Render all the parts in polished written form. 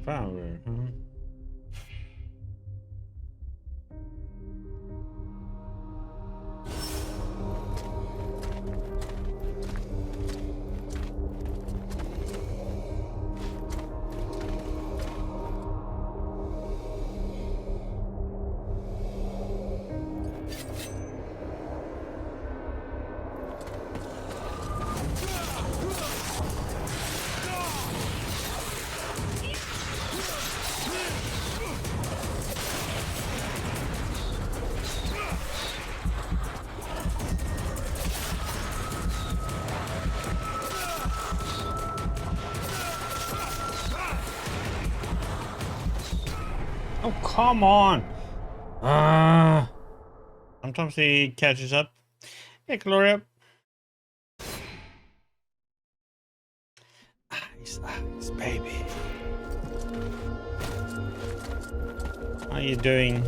Devour, huh? Oh, come on. Sometimes he catches up. Hey, Gloria. Ice, baby. How you doing?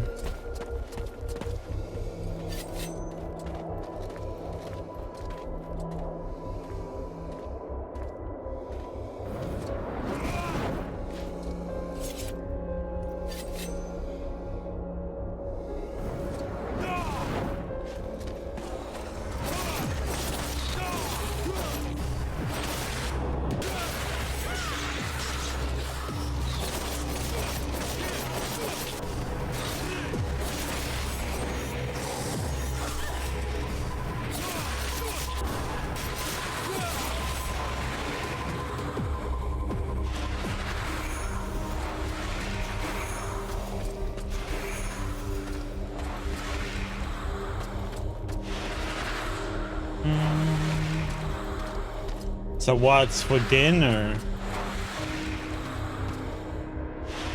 So what's for dinner?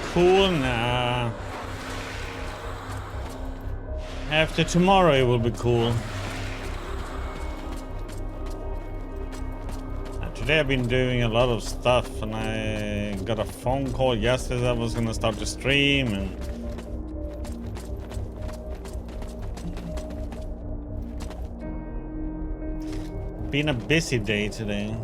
Cool, nah. After tomorrow it will be cool. Today I've been doing a lot of stuff and I got a phone call yesterday I was gonna start the stream and been a busy day today.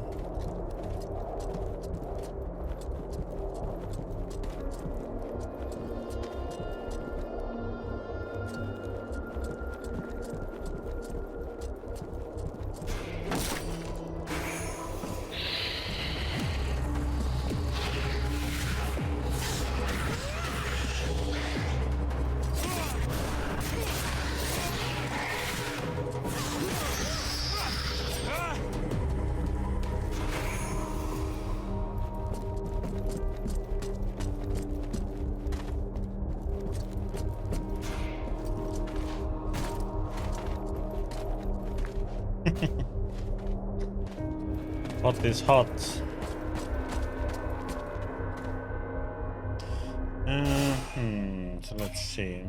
Hot is hot. So let's see.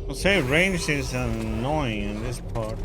I'll say range is annoying in this part.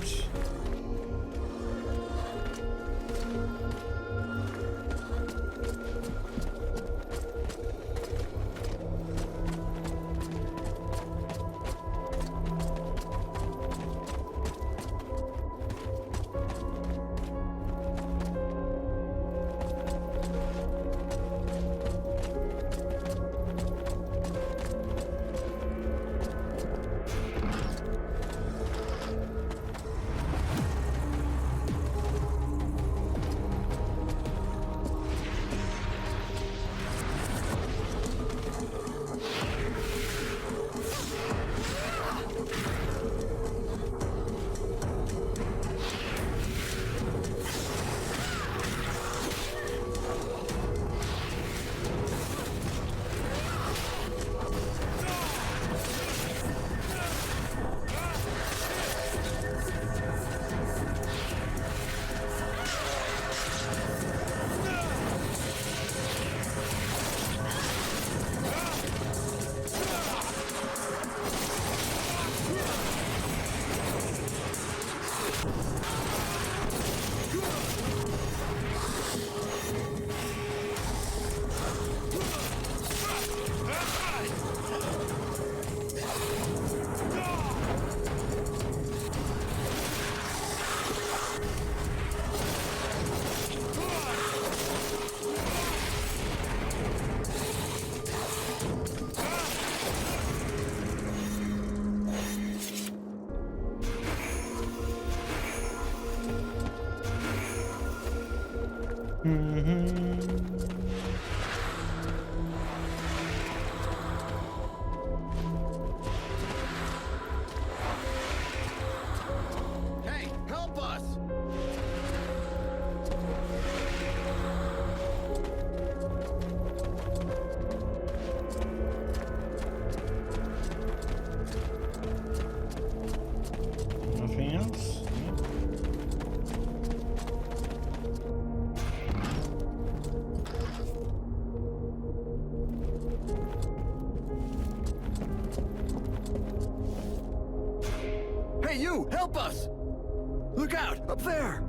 Hey, help us! Nothing else? Hey, you! Help us! Look out! Up there!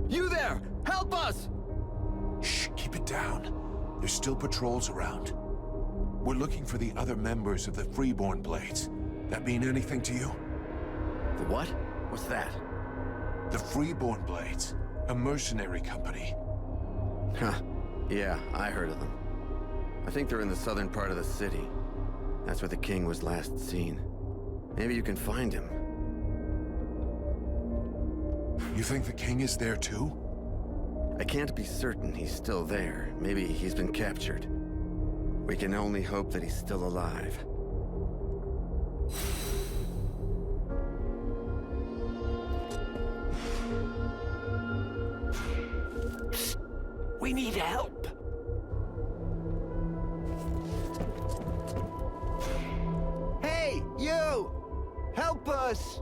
You there! Help us! Shh, keep it down. There's still patrols around. We're looking for the other members of the Freeborn Blades. That mean anything to you? The what? What's that? The Freeborn Blades, a mercenary company. Huh. Yeah, I heard of them. I think they're in the southern part of the city. That's where the king was last seen. Maybe you can find him. You think the king is there too? I can't be certain he's still there. Maybe he's been captured. We can only hope that he's still alive. We need help. Hey, you! Help us!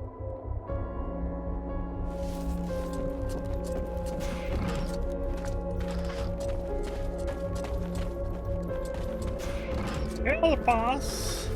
Help us!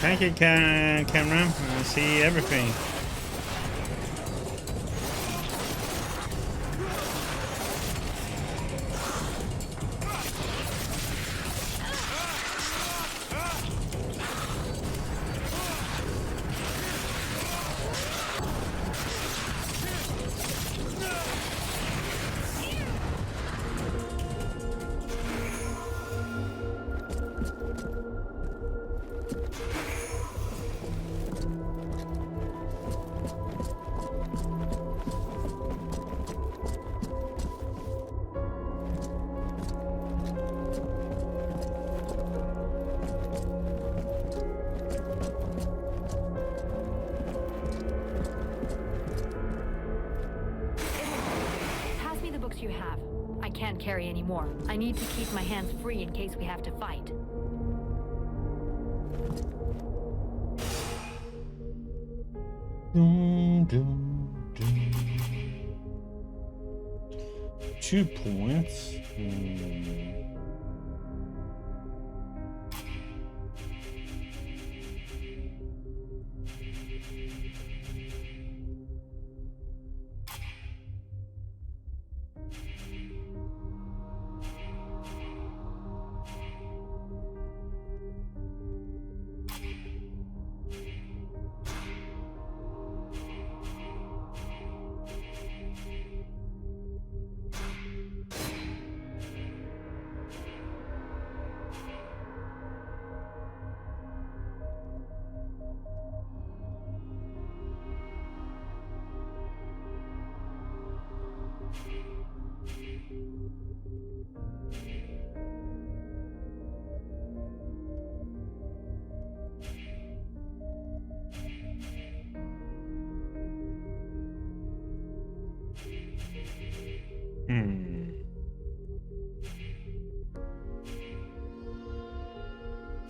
Thank you, Cameron. I see everything. Pass me the books you have. I can't carry any more. I need to keep my hands free in case we have to fight. Dum, dum, dum. 2 points.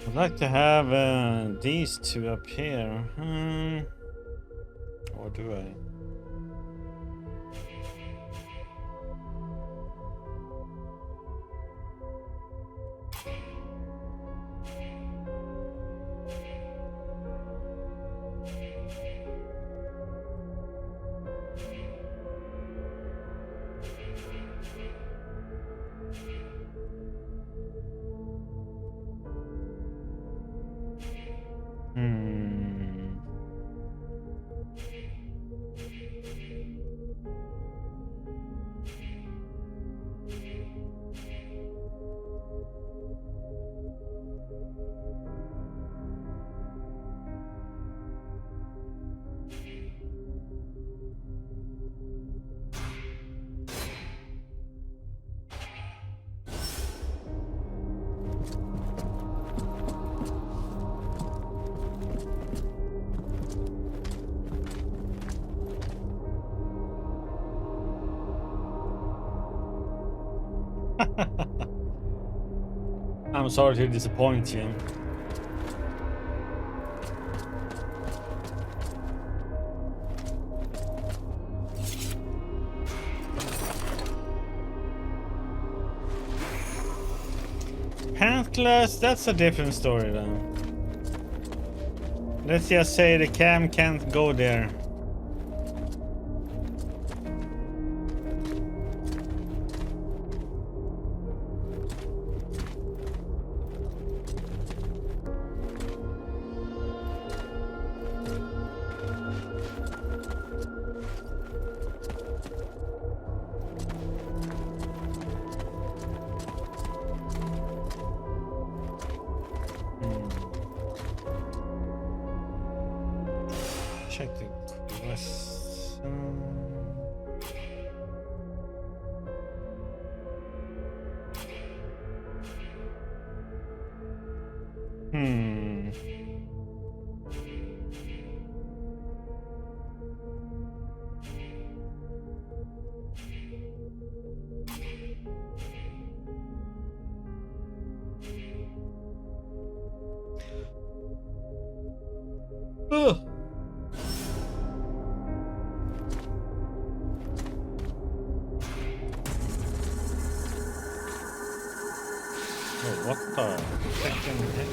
I'd like to have these two up here. Or do I? I'm sorry to disappoint you. Panthless, that's a different story then. Let's just say the cam can't go there. Check the question. Ugh. Oh, what the second heck?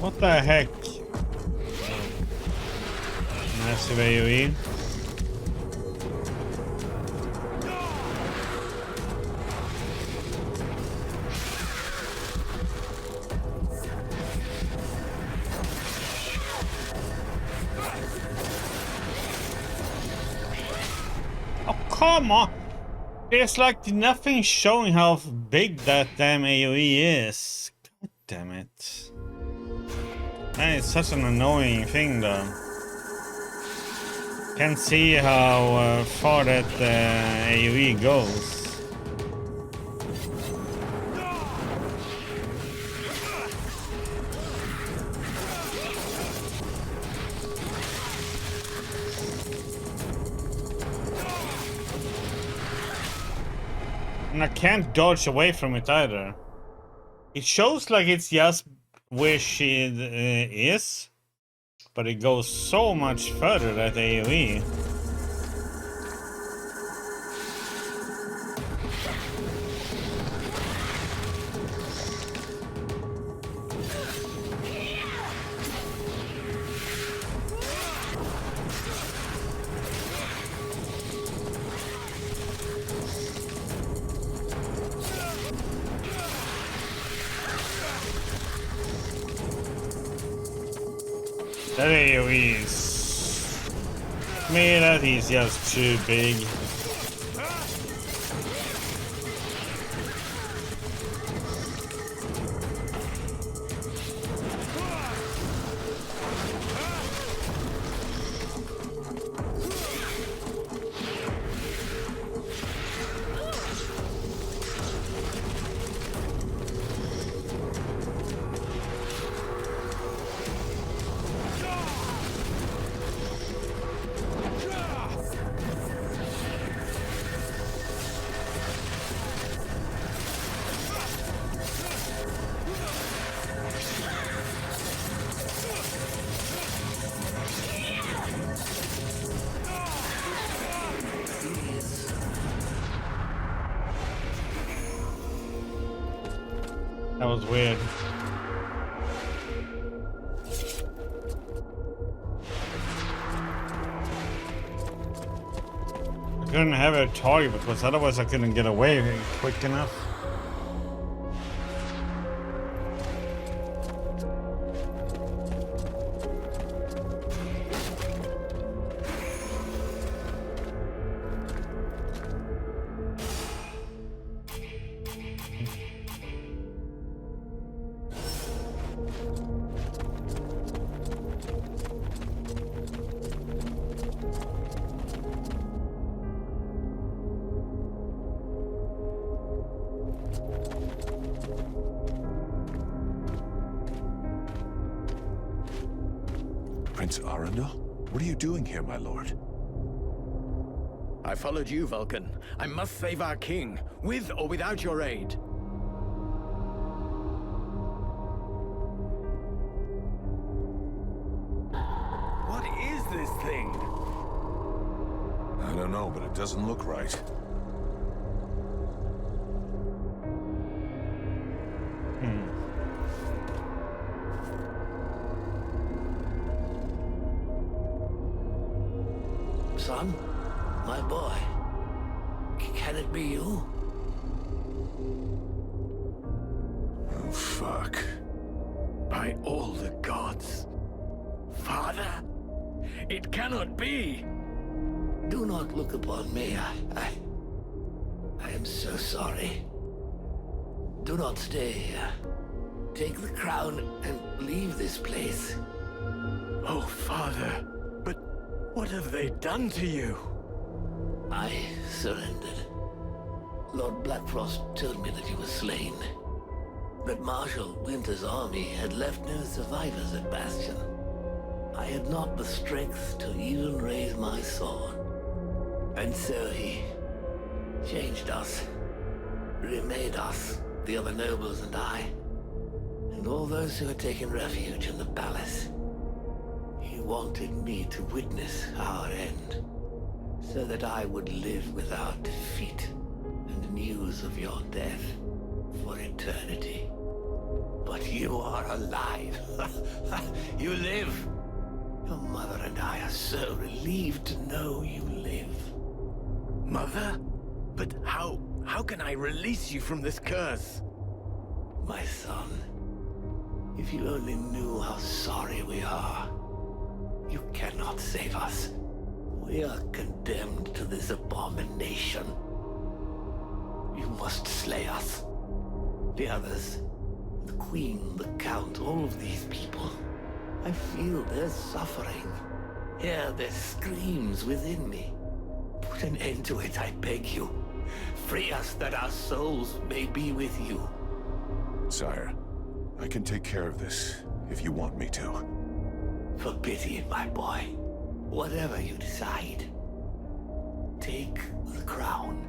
What the heck? Massive AoE. Oh, come on! There's like nothing showing how big that damn AoE is. God damn it. Man, it's such an annoying thing though. Can't see how far that AoE goes. And I can't dodge away from it either. It shows like it's just where she is, but it goes so much further, that AoE. That AoE is... Man, that is just too big. That was weird. I couldn't have a target because otherwise I couldn't get away quick enough. Prince Arundel? What are you doing here, my lord? I followed you, Vulcan. I must save our king, with or without your aid. What is this thing? I don't know, but it doesn't look right. Son, my boy, can it be you? Oh, fuck. By all the gods. Father, it cannot be. Do not look upon me. I am so sorry. Do not stay here. Take the crown and leave this place. Oh, Father, but what have they done to you? I surrendered. Lord Blackfrost told me that you were slain. But Marshal Winter's army had left no survivors at Bastion. I had not the strength to even raise my sword. And so he changed us, remade us, the other nobles and I, and all those who had taken refuge in the palace. He wanted me to witness our end, so that I would live without defeat and news of your death for eternity. But you are alive. You live. Your mother and I are so relieved to know you live. Mother? But how can I release you from this curse? My son, if you only knew how sorry we are. You cannot save us. We are condemned to this abomination. You must slay us. The others, the Queen, the Count, all of these people. I feel their suffering. Hear their screams within me. Put an end to it, I beg you. Free us that our souls may be with you. Sire, I can take care of this if you want me to. For pity, my boy. Whatever you decide. Take the crown.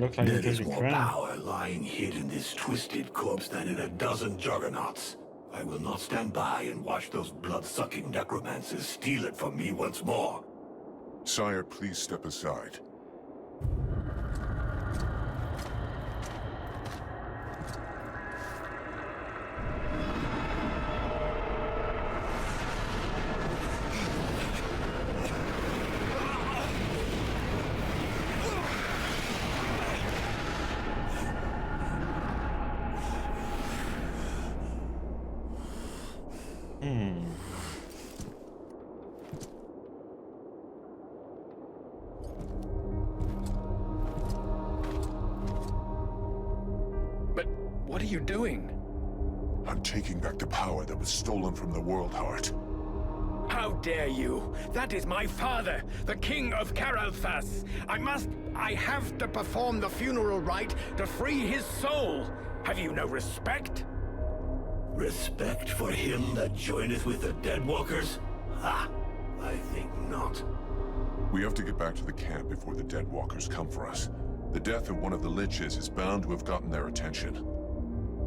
Look like There it could is be more crowned. power lying hid in this twisted corpse than in a dozen juggernauts. I will not stand by and watch those blood-sucking necromancers steal it from me once more. Sire, please step aside. But what are you doing? I'm taking back the power that was stolen from the World Heart. How dare you? That is my father, the King of Caralthas. I have to perform the funeral rite to free his soul. Have you no respect? Respect for him that joineth with the Deadwalkers? Ha! I think not. We have to get back to the camp before the Deadwalkers come for us. The death of one of the Liches is bound to have gotten their attention.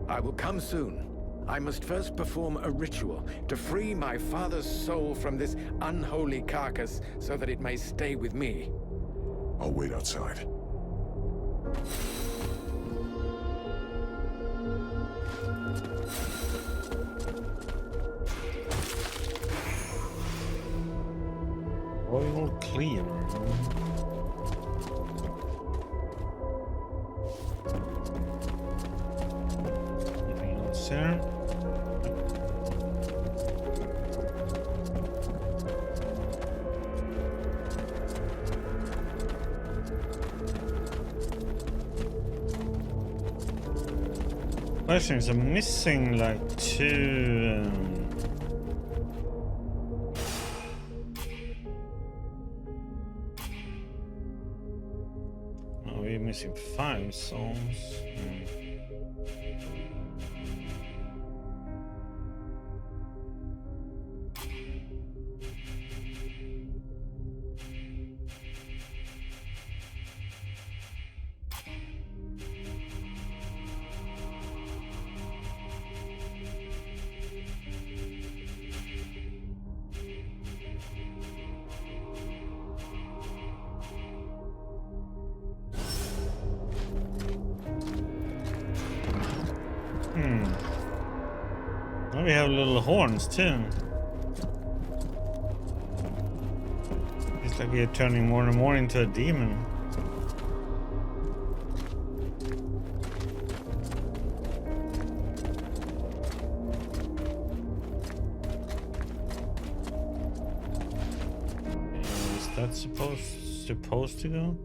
I will come soon. I must first perform a ritual to free my father's soul from this unholy carcass so that it may stay with me. I'll wait outside. Royal clear. Anything else there? Question is, I'm missing like two. Oh, we're missing 5 souls. Now we have little horns too. It's like we are turning more and more into a demon. Is that supposed to go?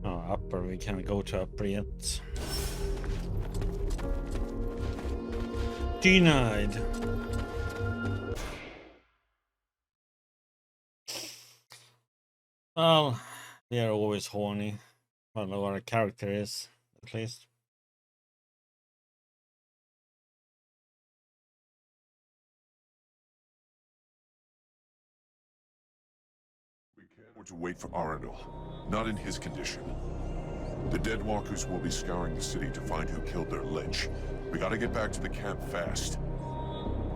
Oh, upper. We can't go to upper yet. Denied. Well, they are always horny. I don't know what a character is, at least. We can't afford to wait for Arundel. Not in his condition. The Deadwalkers will be scouring the city to find who killed their Lich. We gotta get back to the camp fast.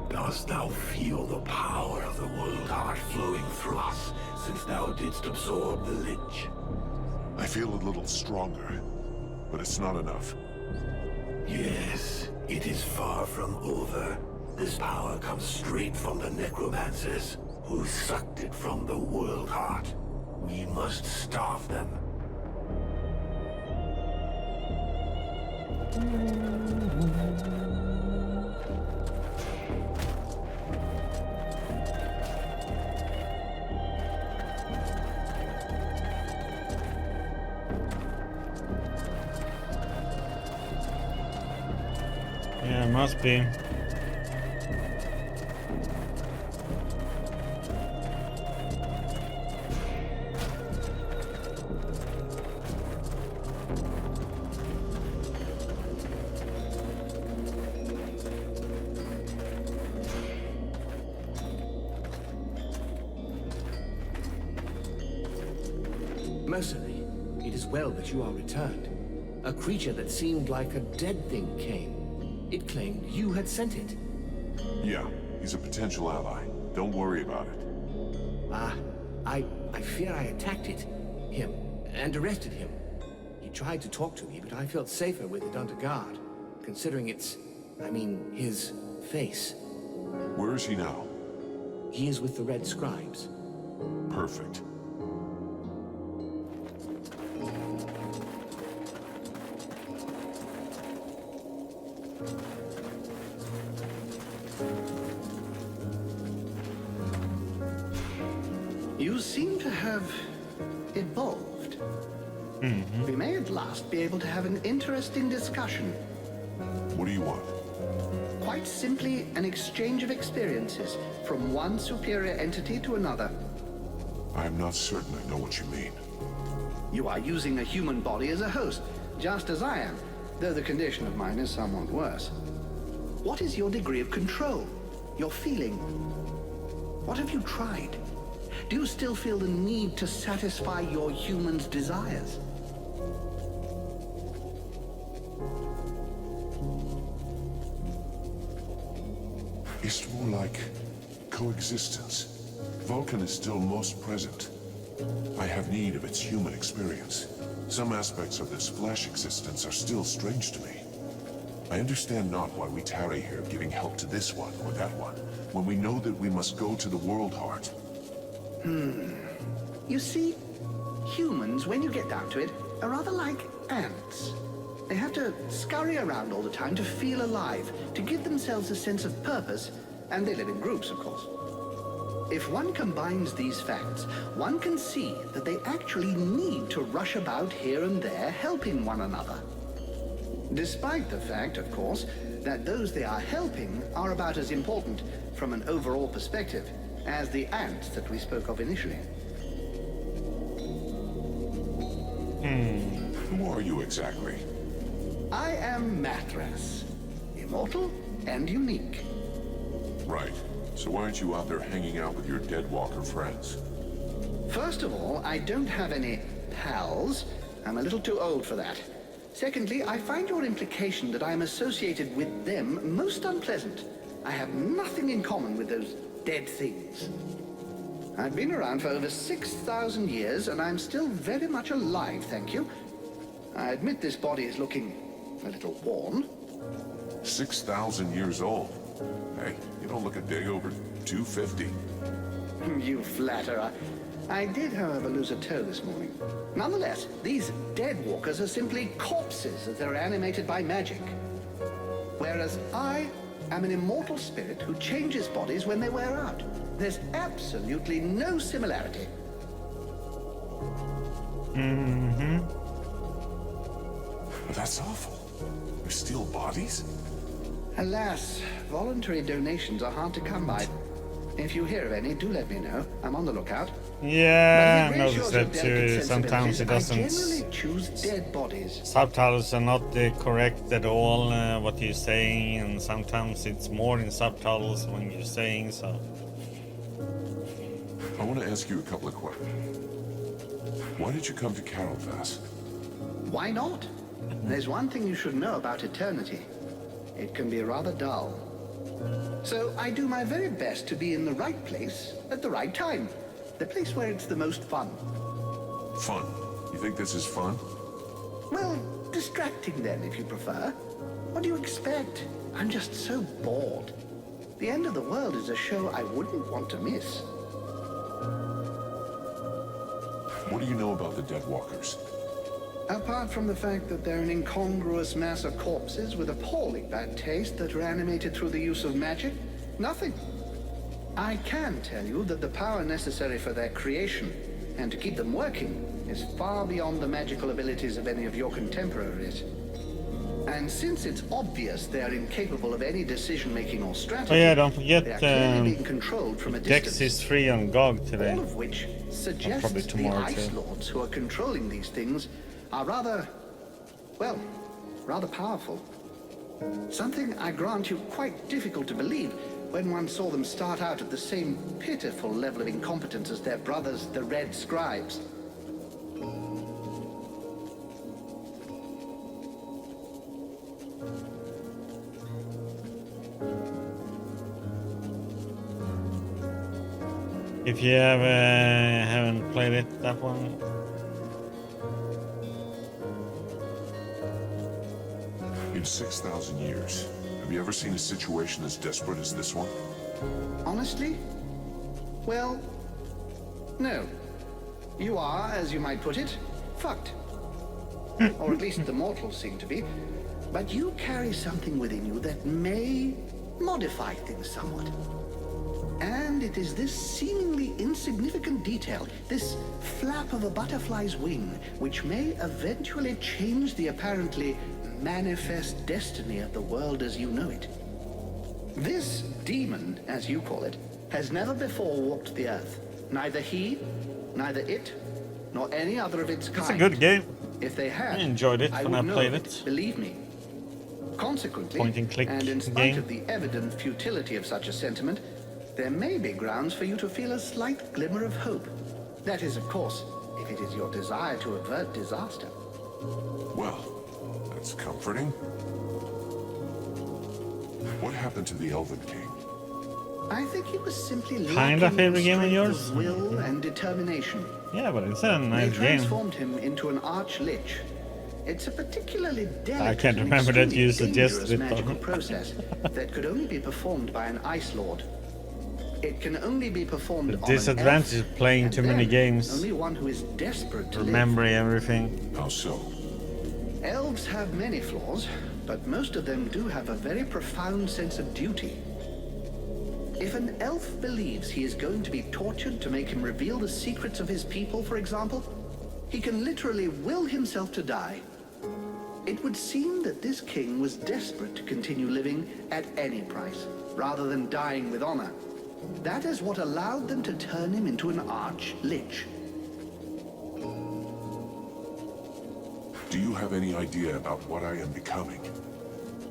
Dost thou feel the power of the World Heart flowing through us, since thou didst absorb the Lich? I feel a little stronger, but it's not enough. Yes, it is far from over. This power comes straight from the necromancers, who sucked it from the World Heart. We must starve them. Yeah, it must be. Mercenary, it is well that you are returned. A creature that seemed like a dead thing came. It claimed you had sent it. Yeah, he's a potential ally. Don't worry about it. I fear I attacked him, and arrested him. He tried to talk to me, but I felt safer with it under guard, considering his face. Where is he now? He is with the Red Scribes. Perfect. You seem to have evolved. We may at last be able to have an interesting discussion. What do you want? Quite simply, an exchange of experiences from one superior entity to another. I am not certain I know what you mean. You are using a human body as a host, just as I am, though the condition of mine is somewhat worse. What is your degree of control? Your feeling? What have you tried? Do you still feel the need to satisfy your human's desires? It's more like coexistence. Vulcan is still most present. I have need of its human experience. Some aspects of this flesh existence are still strange to me. I understand not why we tarry here giving help to this one or that one, when we know that we must go to the World Heart. You see, humans, when you get down to it, are rather like ants. They have to scurry around all the time to feel alive, to give themselves a sense of purpose, and they live in groups, of course. If one combines these facts, one can see that they actually need to rush about here and there, helping one another. Despite the fact, of course, that those they are helping are about as important, from an overall perspective, as the ants that we spoke of initially. Who are you exactly? I am Matras, immortal and unique. Right. So why aren't you out there hanging out with your Deadwalker friends? First of all, I don't have any pals. I'm a little too old for that. Secondly, I find your implication that I am associated with them most unpleasant. I have nothing in common with those dead things. I've been around for over 6,000 years, and I'm still very much alive, thank you. I admit this body is looking a little worn. 6,000 years old. Hey, you don't look a day over 250. You flatterer. I did, however, lose a toe this morning. Nonetheless, these dead walkers are simply corpses as they're animated by magic. Whereas I am an immortal spirit who changes bodies when they wear out. There's absolutely no similarity. That's awful. You steal bodies? Alas, voluntary donations are hard to come by. If you hear of any, do let me know. I'm on the lookout. Yeah, But I if it noticed reassures that your delicate too. Sometimes it sensibilities, I doesn't. generally choose dead bodies. Subtitles are not correct at all, what you're saying, and sometimes it's more in subtitles when you're saying so. I want to ask you a couple of questions. Why did you come to Carolfas? Why not? There's one thing you should know about eternity. It can be rather dull. So I do my very best to be in the right place at the right time. The place where it's the most fun. Fun. You think this is fun? Well, distracting then, if you prefer. What do you expect? I'm just so bored. The End of the World is a show I wouldn't want to miss. What do you know about the Dead Walkers? Apart from the fact that they're an incongruous mass of corpses with appalling bad taste that are animated through the use of magic, nothing. I can tell you that the power necessary for their creation and to keep them working is far beyond the magical abilities of any of your contemporaries. And since it's obvious they are incapable of any decision-making or strategy, Oh yeah, don't forget they are clearly being controlled from a Dex distance. is free on GOG today. All of which suggests probably the tomorrow Ice too. Lords who are controlling these things are rather, well, rather powerful. Something, I grant you, quite difficult to believe when one saw them start out at the same pitiful level of incompetence as their brothers, the Red Scribes. If you haven't played it, that one. In 6,000 years, have you ever seen a situation as desperate as this one? Honestly? Well, no. You are, as you might put it, fucked. Or at least the mortals seem to be. But you carry something within you that may modify things somewhat. And it is this seemingly insignificant detail, this flap of a butterfly's wing, which may eventually change the apparently manifest destiny of the world as you know it. This demon, as you call it, has never before walked the earth. Neither he, neither it, nor any other of its kind. It's a good game. If they had, I enjoyed it when I would know played of it. Believe me. Consequently, Point and click and in spite game. of the evident futility of such a sentiment, there may be grounds for you to feel a slight glimmer of hope. That is, of course, if it is your desire to avert disaster. Well, that's comforting. What happened to the Elven King? I think he was simply Kind of lacking favorite in game of strength yours? will and determination. Yeah, but it's a They nice game. transformed him into an arch-lich. It's a particularly delicate I can't and remember that extremely you suggested dangerous it, magical but- process that could only be performed by an Ice Lord. It can only be performed The on an disadvantage elf, of playing and too many then games. Only one who is desperate to live. Remembering everything. How so? Elves have many flaws, but most of them do have a very profound sense of duty. If an elf believes he is going to be tortured to make him reveal the secrets of his people, for example, he can literally will himself to die. It would seem that this king was desperate to continue living at any price, rather than dying with honor. That is what allowed them to turn him into an arch-lich. Do you have any idea about what I am becoming?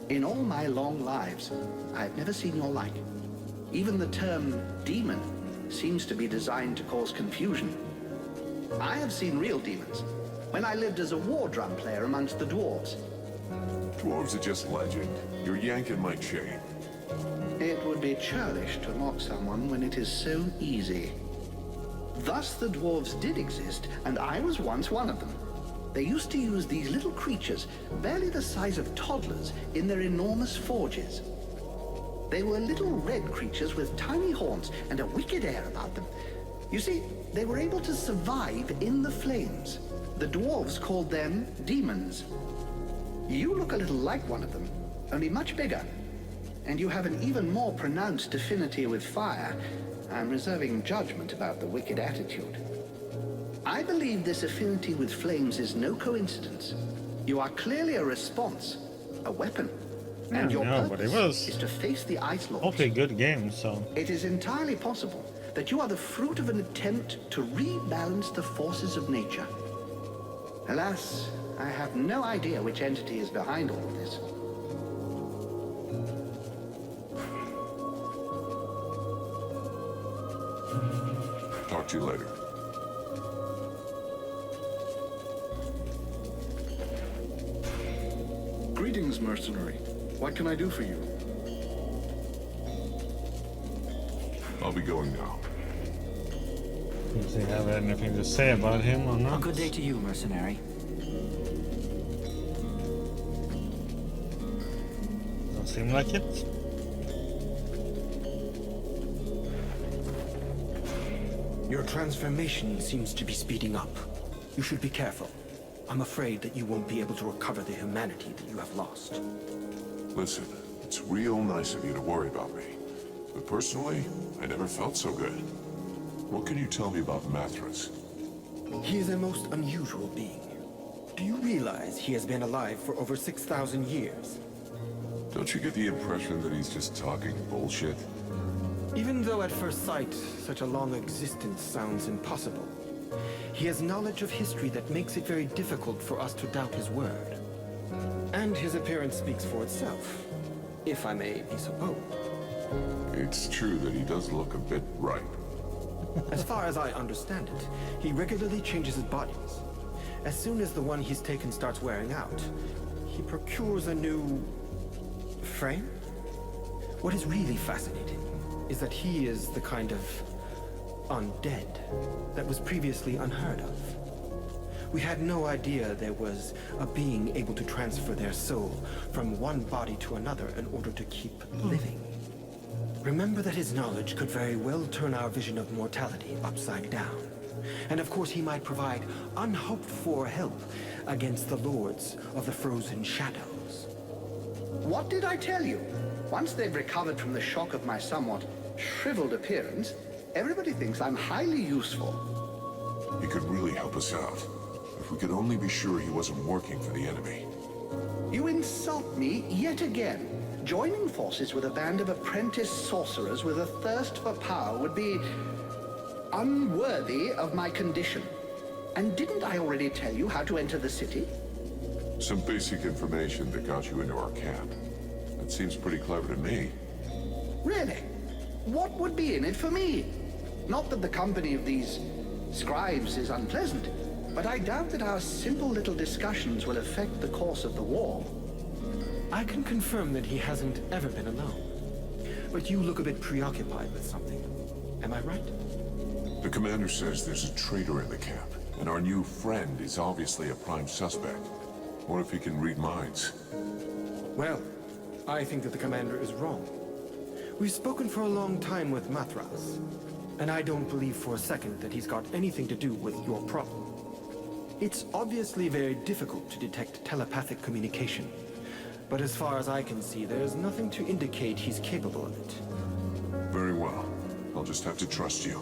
In all my long lives, I've never seen your like. Even the term demon seems to be designed to cause confusion. I have seen real demons when I lived as a war drum player amongst the dwarves. Dwarves are just legend. You're yanking my chain. It would be churlish to mock someone when it is so easy. Thus the dwarves did exist, and I was once one of them. They used to use these little creatures, barely the size of toddlers, in their enormous forges. They were little red creatures with tiny horns and a wicked air about them. You see, they were able to survive in the flames. The dwarves called them demons. You look a little like one of them, only much bigger. And you have an even more pronounced affinity with fire. I'm reserving judgment about the wicked attitude. I believe this affinity with flames is no coincidence. You are clearly a response, a weapon. And your No, but it purpose was is to face the Ice Lords. okay, good game. So It is entirely possible that you are the fruit of an attempt to rebalance the forces of nature. Alas, I have no idea which entity is behind all of this. Talk to you later. Greetings, mercenary. What can I do for you? I'll be going now. does he have anything to say about him or A not? good day to you, mercenary. Doesn't seem like it. Your transformation seems to be speeding up. You should be careful. I'm afraid that you won't be able to recover the humanity that you have lost. Listen, it's real nice of you to worry about me. But personally, I never felt so good. What can you tell me about Mathras? He is a most unusual being. Do you realize he has been alive for over 6,000 years? Don't you get the impression that he's just talking bullshit? Even though at first sight, such a long existence sounds impossible, he has knowledge of history that makes it very difficult for us to doubt his word. And his appearance speaks for itself, if I may be so bold. It's true that he does look a bit ripe. As far as I understand it, he regularly changes his bodies. As soon as the one he's taken starts wearing out, he procures a new frame? What is really fascinating is that he is the kind of undead that was previously unheard of. We had no idea there was a being able to transfer their soul from one body to another in order to keep living. Remember that his knowledge could very well turn our vision of mortality upside down. And of course he might provide unhoped-for help against the lords of the frozen shadows. What did I tell you? Once they've recovered from the shock of my somewhat shriveled appearance, everybody thinks I'm highly useful. He could really help us out. If we could only be sure he wasn't working for the enemy. You insult me yet again. Joining forces with a band of apprentice sorcerers with a thirst for power would be unworthy of my condition. And didn't I already tell you how to enter the city? Some basic information that got you into our camp. That seems pretty clever to me. Really? What would be in it for me? Not that the company of these scribes is unpleasant, but I doubt that our simple little discussions will affect the course of the war. I can confirm that he hasn't ever been alone. But you look a bit preoccupied with something. Am I right? The commander says there's a traitor in the camp, and our new friend is obviously a prime suspect. What if he can read minds? Well, I think that the commander is wrong. We've spoken for a long time with Mathras, and I don't believe for a second that he's got anything to do with your problem. It's obviously very difficult to detect telepathic communication, but as far as I can see, there's nothing to indicate he's capable of it. Very well. I'll just have to trust you.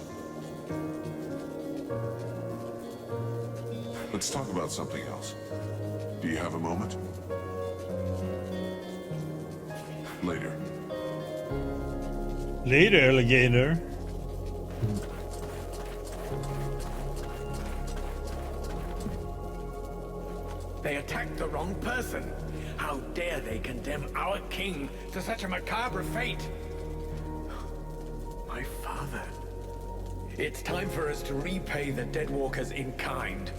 Let's talk about something else. Do you have a moment? Later. Later, alligator. They attacked the wrong person. How dare they condemn our king to such a macabre fate? My father. It's time for us to repay the Deadwalkers in kind.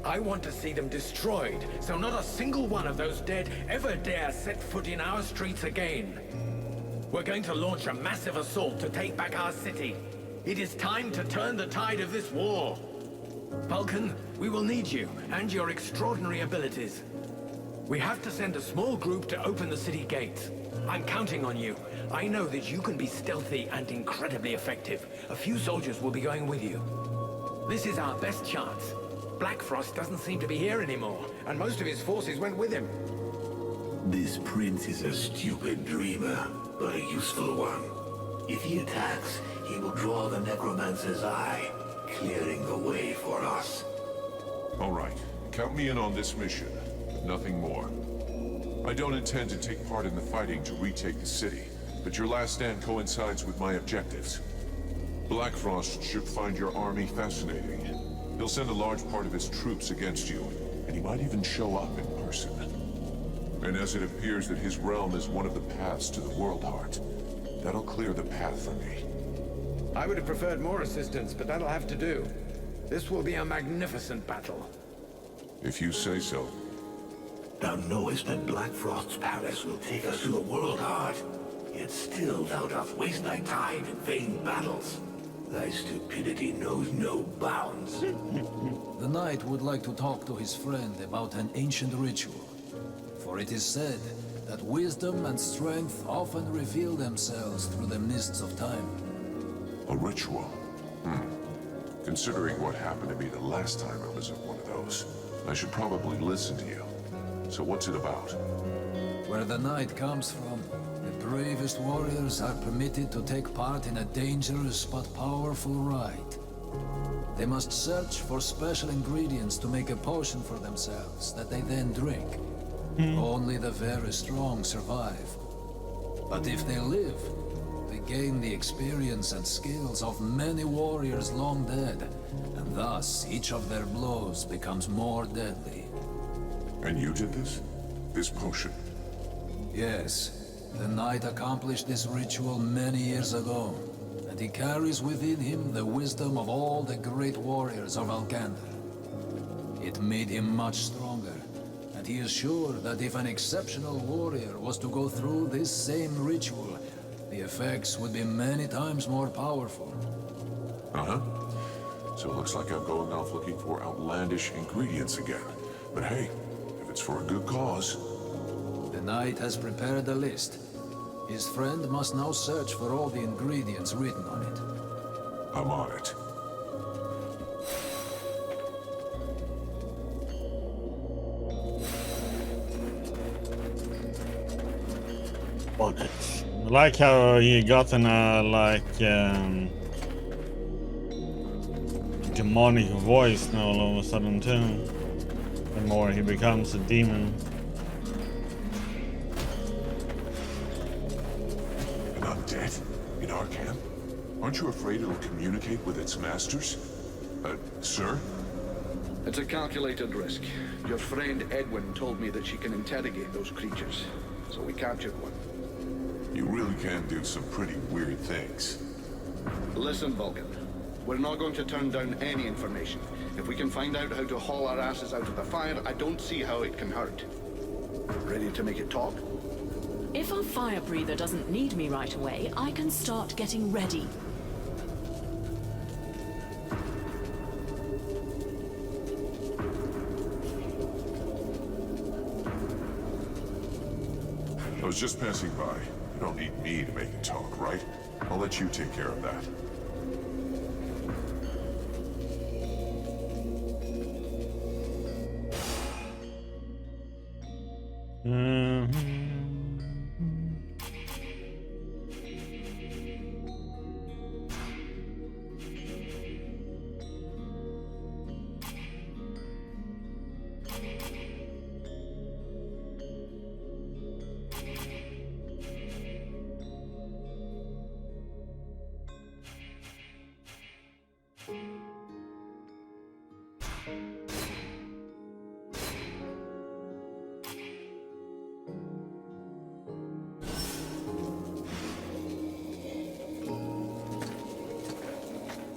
I want to see them destroyed, so not a single one of those dead ever dare set foot in our streets again. We're going to launch a massive assault to take back our city. It is time to turn the tide of this war. Vulcan, we will need you and your extraordinary abilities. We have to send a small group to open the city gates. I'm counting on you. I know that you can be stealthy and incredibly effective. A few soldiers will be going with you. This is our best chance. Black Frost doesn't seem to be here anymore, and most of his forces went with him. This prince is a stupid dreamer, but a useful one. If he attacks, he will draw the necromancer's eye, clearing the way for us. All right. Count me in on this mission. Nothing more. I don't intend to take part in the fighting to retake the city, but your last stand coincides with my objectives. Black Frost should find your army fascinating. He'll send a large part of his troops against you, and he might even show up in person. And as it appears that his realm is one of the paths to the World Heart, that'll clear the path for me. I would have preferred more assistance, but that'll have to do. This will be a magnificent battle. If you say so. Thou knowest that Black Frost's palace will take us to the World Heart, yet still thou dost waste thy time in vain battles. Thy stupidity knows no bounds. The knight would like to talk to his friend about an ancient ritual. For it is said that wisdom and strength often reveal themselves through the mists of time. A ritual? Considering what happened to me the last time I was at one of those, I should probably listen to you. So what's it about? Where the knight comes from, the bravest warriors are permitted to take part in a dangerous but powerful rite. They must search for special ingredients to make a potion for themselves that they then drink. Only the very strong survive. But if they live, they gain the experience and skills of many warriors long dead, and thus each of their blows becomes more deadly. And you did this? This potion? Yes. The knight accomplished this ritual many years ago, and he carries within him the wisdom of all the great warriors of Alkander. It made him much stronger, and he is sure that if an exceptional warrior was to go through this same ritual, the effects would be many times more powerful. Uh-huh. So it looks like I'm going off looking for outlandish ingredients again. But hey, if it's for a good cause... The knight has prepared a list. His friend must now search for all the ingredients written on it. I'm on it. On it. I like how he got an demonic voice now all of a sudden too. The more he becomes a demon. An undead? In our camp? Aren't you afraid it'll communicate with its masters? Sir? It's a calculated risk. Your friend Edwin told me that she can interrogate those creatures, so we captured one. You really can do some pretty weird things. Listen, Vulcan. We're not going to turn down any information. If we can find out how to haul our asses out of the fire, I don't see how it can hurt. Ready to make it talk? If our fire breather doesn't need me right away, I can start getting ready. I was just passing by. You don't need me to make it talk, right? I'll let you take care of that.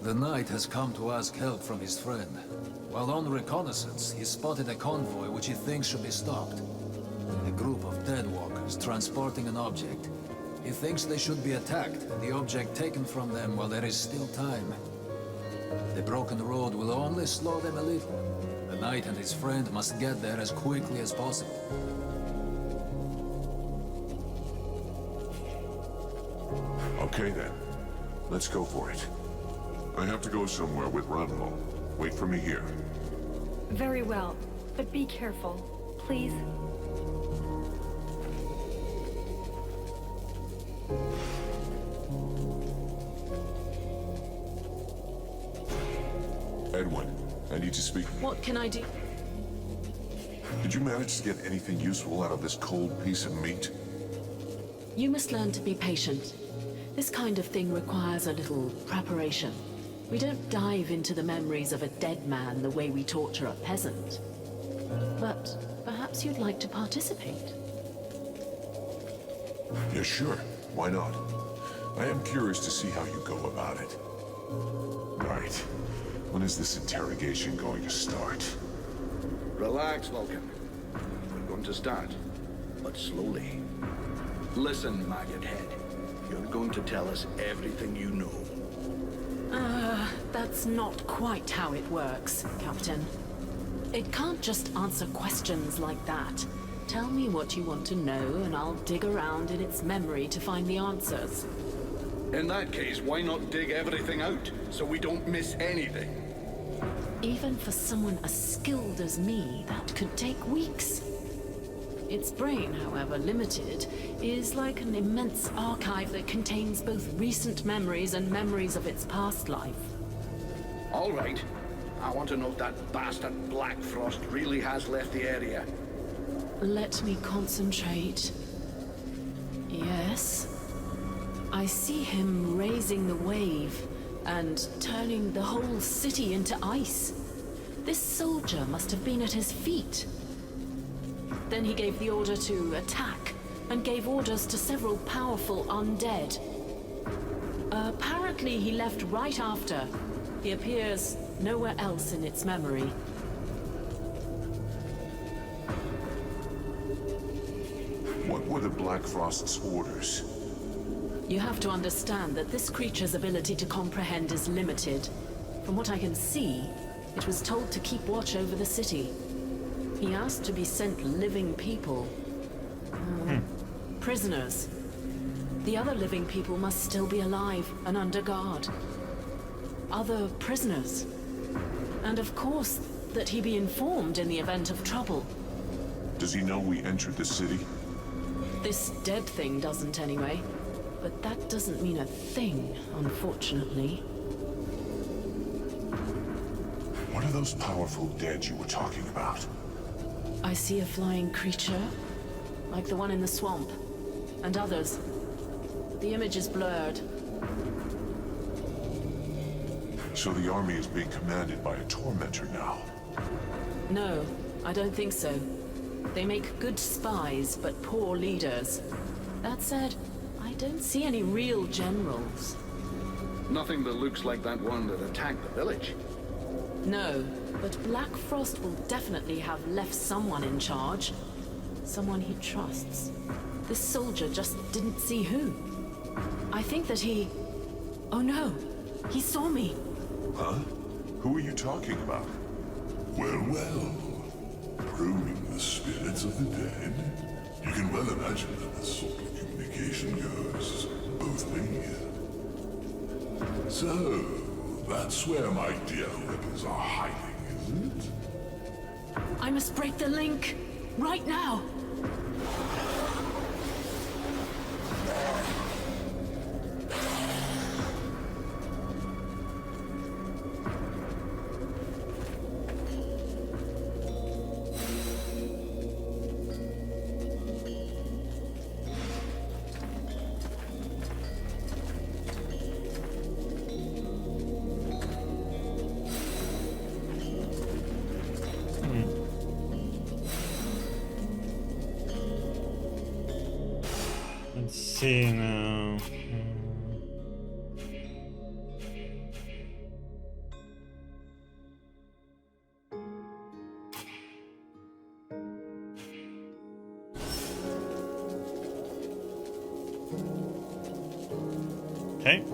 The knight has come to ask help from his friend. While on reconnaissance, he spotted a convoy which he thinks should be stopped. A group of deadwalkers transporting an object. He thinks they should be attacked and the object taken from them while there is still time. The broken road will only slow them a little. The knight and his friend must get there as quickly as possible. Okay then. Let's go for it. I have to go somewhere with Ranmo. Wait for me here. Very well, but be careful, please. Edwin, I need to speak. What can I do? Did you manage to get anything useful out of this cold piece of meat? You must learn to be patient. This kind of thing requires a little preparation. We don't dive into the memories of a dead man the way we torture a peasant. But perhaps you'd like to participate. Yeah, sure. Why not? I am curious to see how you go about it. Right. When is this interrogation going to start? Relax, Vulcan. We're going to start, but slowly. Listen, Maggot Head. You're going to tell us everything you know. That's not quite how it works, Captain. It can't just answer questions like that. Tell me what you want to know, and I'll dig around in its memory to find the answers. In that case, why not dig everything out, so we don't miss anything? Even for someone as skilled as me, that could take weeks. Its brain, however limited, is like an immense archive that contains both recent memories and memories of its past life. All right. I want to know if that bastard Black Frost really has left the area. Let me concentrate. Yes. I see him raising the wave and turning the whole city into ice. This soldier must have been at his feet. Then he gave the order to attack and gave orders to several powerful undead. Apparently he left right after. He appears nowhere else in its memory. What were the Black Frost's orders? You have to understand that this creature's ability to comprehend is limited. From what I can see, it was told to keep watch over the city. He asked to be sent living people. Prisoners. The other living people must still be alive and under guard. Other prisoners. And of course, that he be informed in the event of trouble. Does he know we entered the city? This dead thing doesn't anyway. But that doesn't mean a thing, unfortunately. What are those powerful dead you were talking about? I see a flying creature, like the one in the swamp, and others. The image is blurred. So the army is being commanded by a tormentor now? No, I don't think so. They make good spies, but poor leaders. That said, I don't see any real generals. Nothing that looks like that one that attacked the village. No, but Black Frost will definitely have left someone in charge. Someone he trusts. This soldier just didn't see who. I think that he... Oh no! He saw me! Huh? Who are you talking about? Well, well. Probing the spirits of the dead. You can well imagine that this sort of communication goes both ways. So, that's where my dear rebels are hiding, isn't it? I must break the link! Right now! Let's see now. Okay.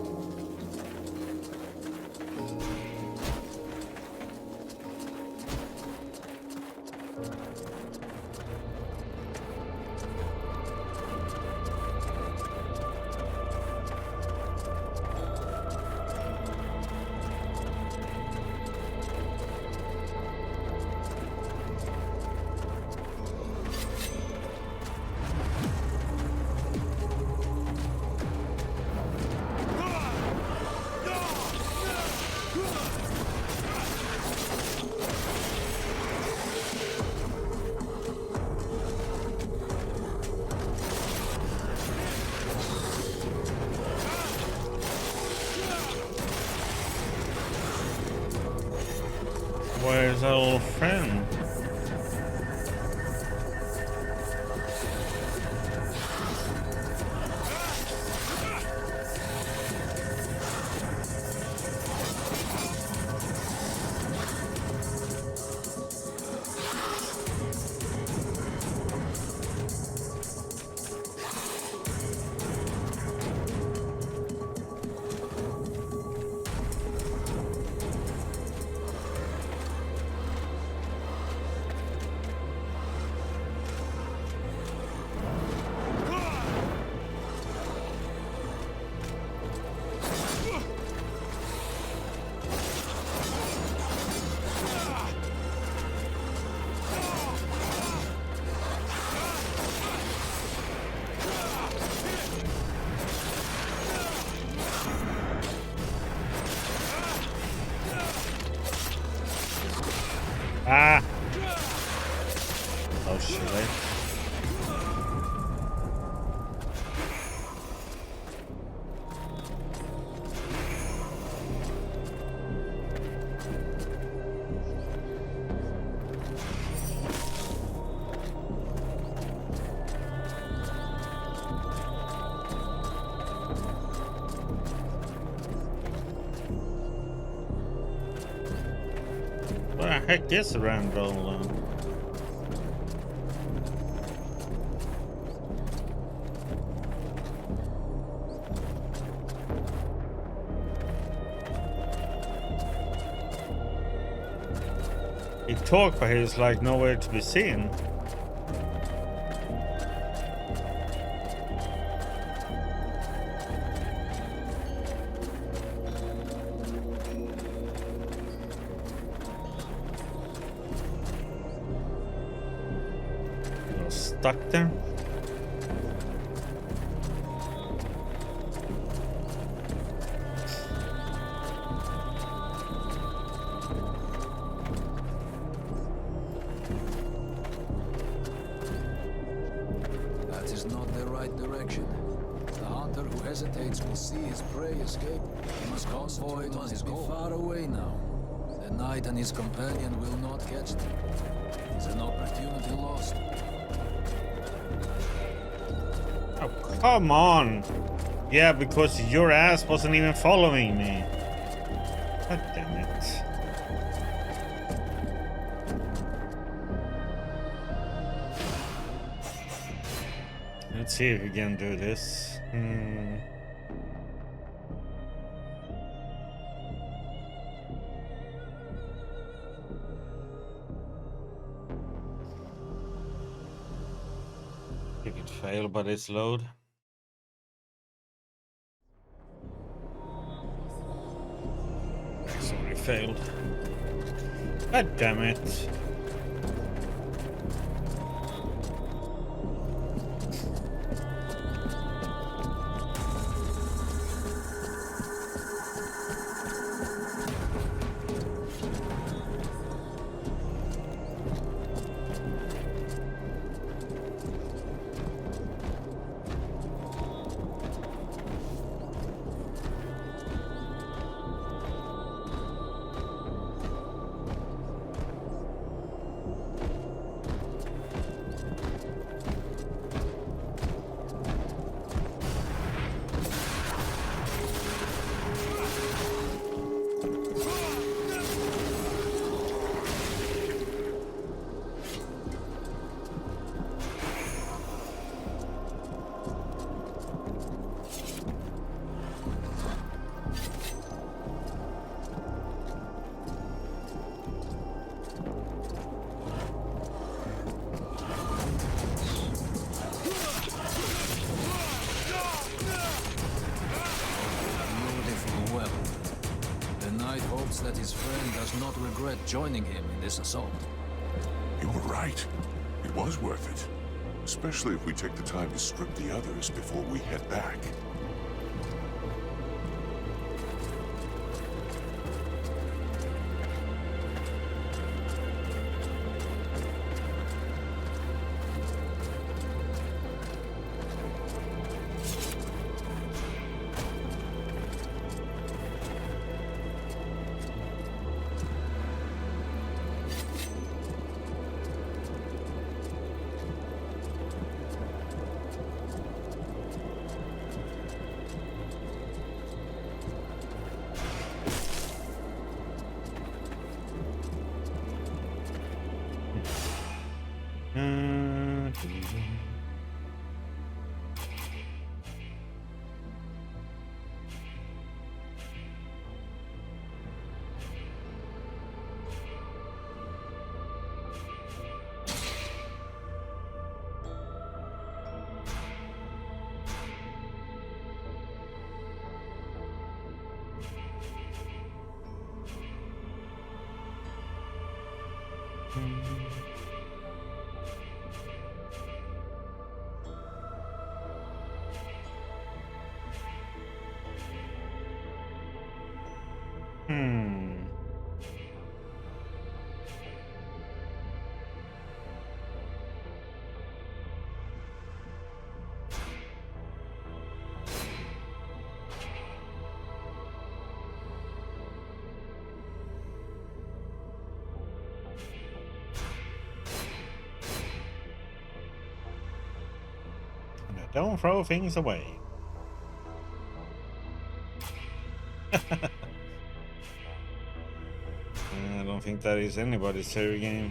Where's our old friend? Ah! Oh shit. What the heck is Randall? He talked, but he's like nowhere to be seen. Stuck there. That is not the right direction. The hunter who hesitates will see his prey escape. He must concentrate on his goal. Far away now. The knight and his companion will not catch them. It's an opportunity lost. Oh, come on. Yeah, because your ass wasn't even following me. God damn it. Let's see if we can do this. If it failed, but it's load. Sorry, failed. God damn it. That his friend does not regret joining him in this assault. You were right. It was worth it. Especially if we take the time to strip the others before we head back. Don't throw things away. I don't think that is anybody's favorite game.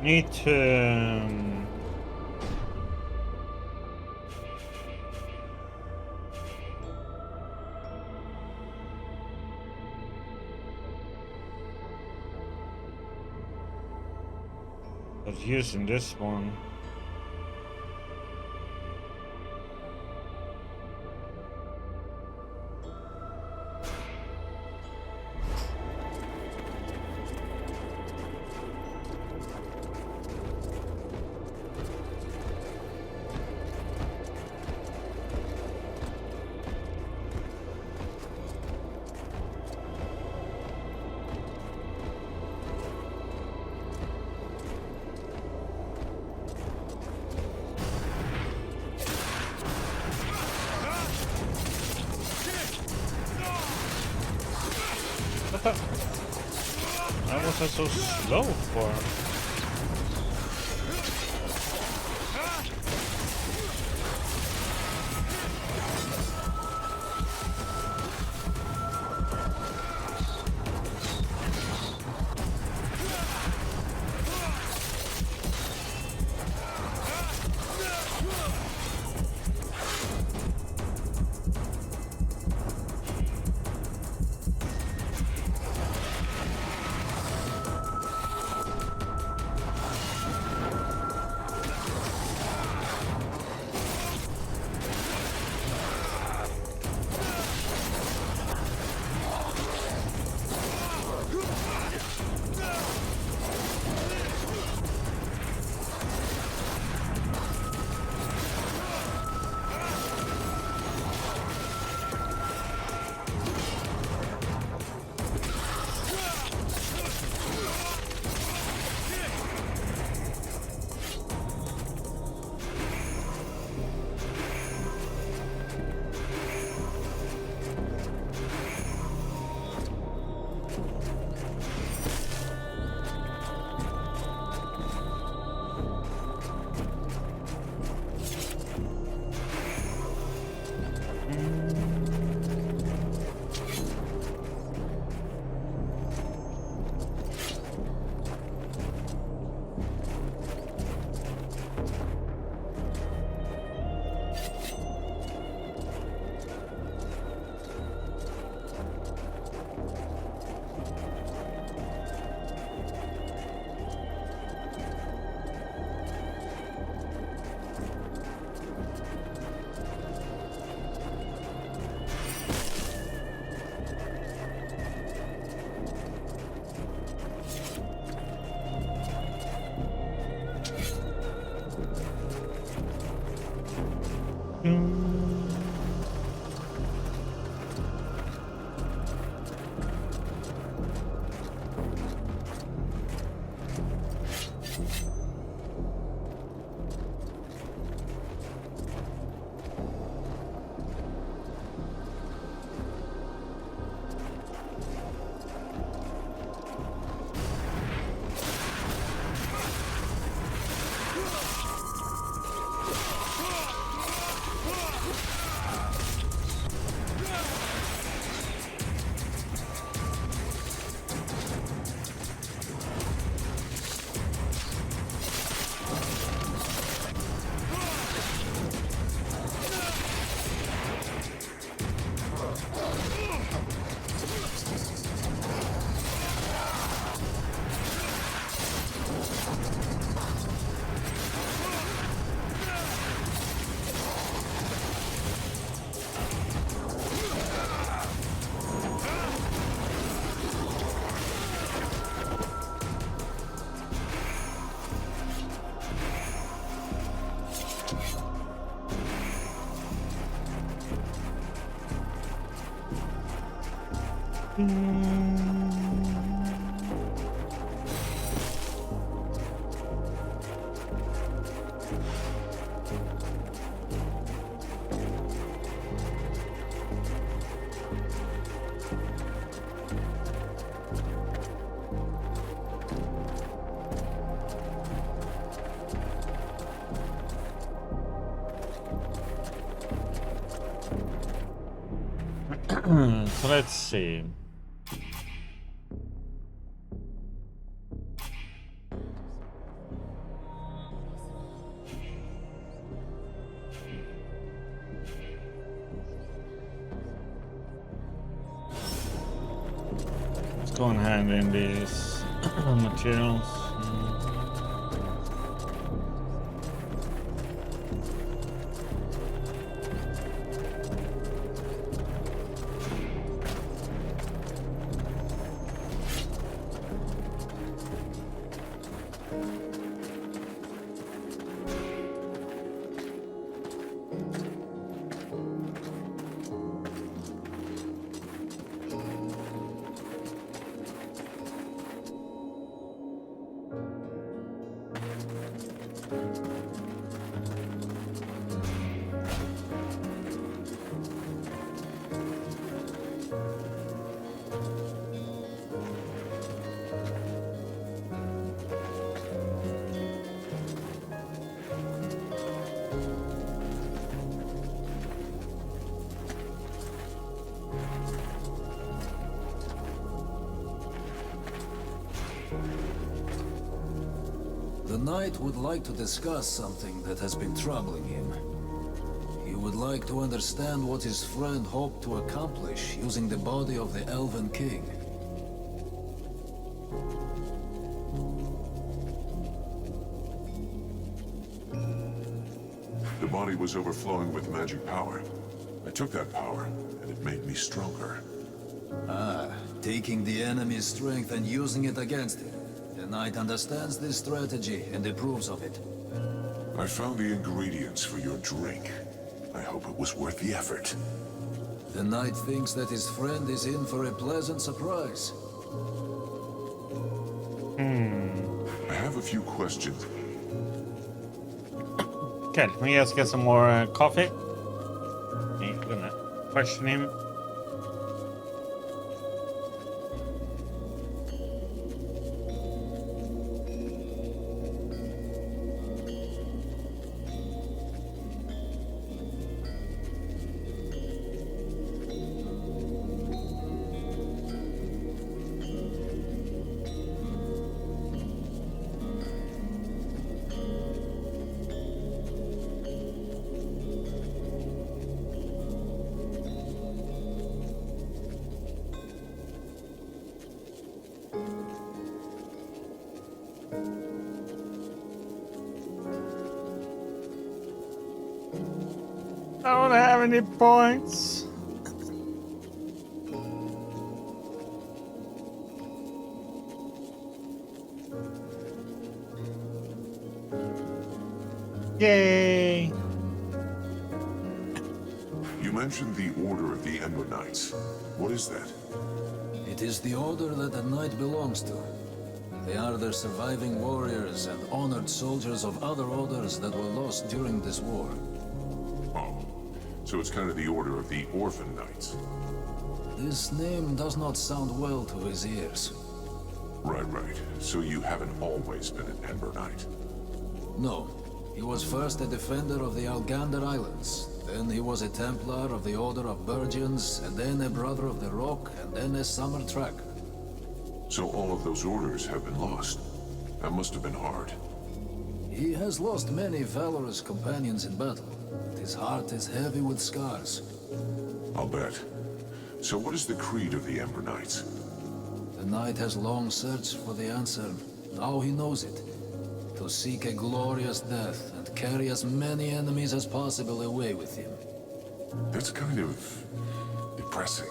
Need to but using this one. Why was I so slow for? So let's see. Let's go and hand in these materials. The knight would like to discuss something that has been troubling him. He would like to understand what his friend hoped to accomplish using the body of the Elven King. The body was overflowing with magic power. I took that power, and it made me stronger. Ah, taking the enemy's strength and using it against him. The knight understands this strategy and approves of it. I found the ingredients for your drink. I hope it was worth the effort. The knight thinks that his friend is in for a pleasant surprise. I have a few questions. Okay, let me just get some more coffee. I'm gonna question him. I don't have any points. Yay! You mentioned the Order of the Ember Knights. What is that? It is the order that the knight belongs to. They are the surviving warriors and honored soldiers of other orders that were lost during this war. Oh, so it's kind of the Order of the Orphan Knights. This name does not sound well to his ears. Right. So you haven't always been an Ember Knight? No. He was first a defender of the Algander Islands. Then he was a Templar of the Order of Virgins, and then a Brother of the Rock, and then a Summer Tracker. So all of those orders have been lost. That must have been hard. He has lost many valorous companions in battle, and his heart is heavy with scars. I'll bet. So what is the creed of the Ember Knights? The knight has long searched for the answer. Now he knows it. To seek a glorious death and carry as many enemies as possible away with him. That's kind of depressing.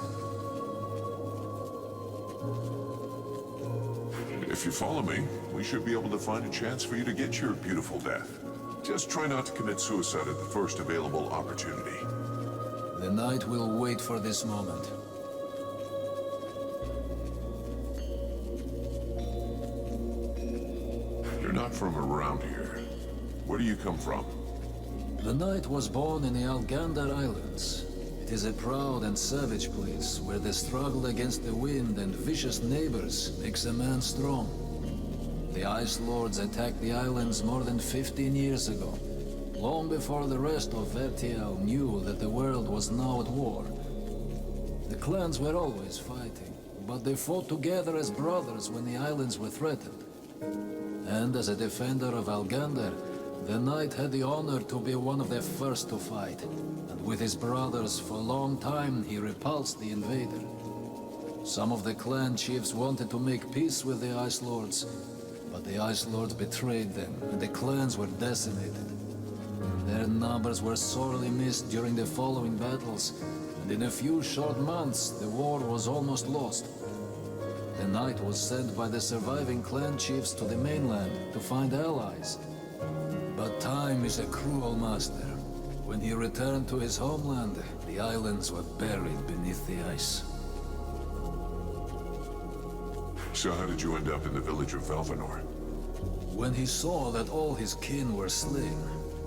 If you follow me, we should be able to find a chance for you to get your beautiful death. Just try not to commit suicide at the first available opportunity. The knight will wait for this moment. not from around here. Where do you come from? The knight was born in the Algander Islands. It is a proud and savage place where the struggle against the wind and vicious neighbors makes a man strong. The Ice Lords attacked the islands more than 15 years ago, long before the rest of Vertiel knew that the world was now at war. The clans were always fighting, but they fought together as brothers when the islands were threatened. And as a defender of Algander, the knight had the honor to be one of the first to fight, and with his brothers for a long time he repulsed the invader. Some of the clan chiefs wanted to make peace with the Ice Lords, but the Ice Lords betrayed them, and the clans were decimated. Their numbers were sorely missed during the following battles, and in a few short months the war was almost lost. The knight was sent by the surviving clan chiefs to the mainland to find allies. But time is a cruel master. When he returned to his homeland, the islands were buried beneath the ice. So how did you end up in the village of Velvanor? When he saw that all his kin were slain,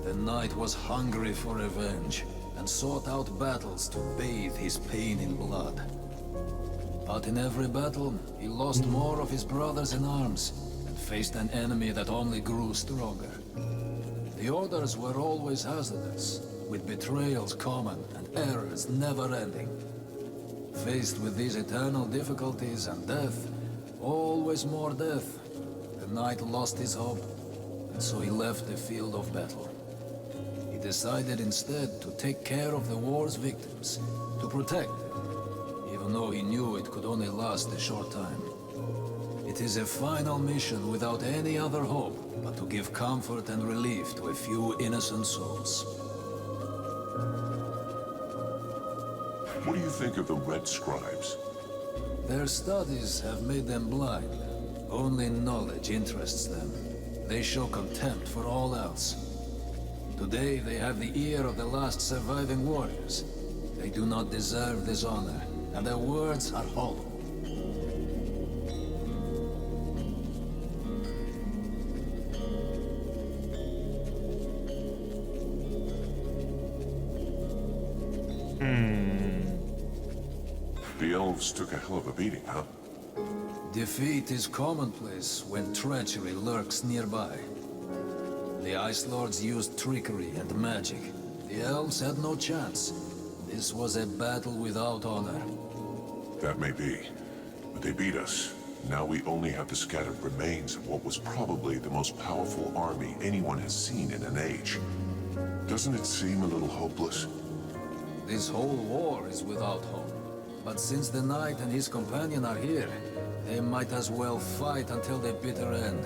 the knight was hungry for revenge and sought out battles to bathe his pain in blood. But in every battle, he lost more of his brothers in arms and faced an enemy that only grew stronger. The orders were always hazardous, with betrayals common and errors never-ending. Faced with these eternal difficulties and death, always more death, the knight lost his hope, and so he left the field of battle. He decided instead to take care of the war's victims, to protect them, even though he knew it could only last a short time. It is a final mission without any other hope but to give comfort and relief to a few innocent souls. What do you think of the Red Scribes? Their studies have made them blind. Only knowledge interests them. They show contempt for all else. Today they have the ear of the last surviving warriors. They do not deserve this honor, and their words are hollow. The elves took a hell of a beating, huh? Defeat is commonplace when treachery lurks nearby. The Ice Lords used trickery and magic. The elves had no chance. This was a battle without honor. That may be, but they beat us. Now we only have the scattered remains of what was probably the most powerful army anyone has seen in an age. Doesn't it seem a little hopeless? This whole war is without hope. But since the knight and his companion are here, they might as well fight until the bitter end.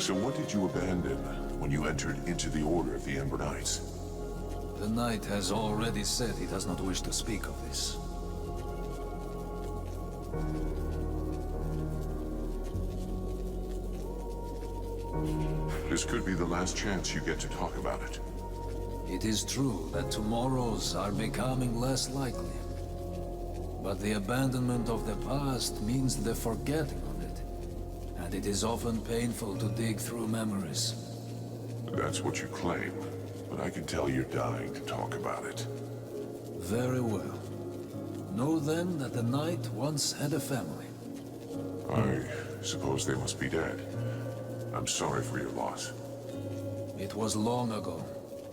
So what did you abandon when you entered into the Order of the Ember Knights? The knight has already said he does not wish to speak of this. This could be the last chance you get to talk about it. It is true that tomorrows are becoming less likely. But the abandonment of the past means the forgetting of it. And it is often painful to dig through memories. That's what you claim, but I can tell you're dying to talk about it. Very well. Know then that the knight once had a family. I suppose they must be dead. I'm sorry for your loss. It was long ago.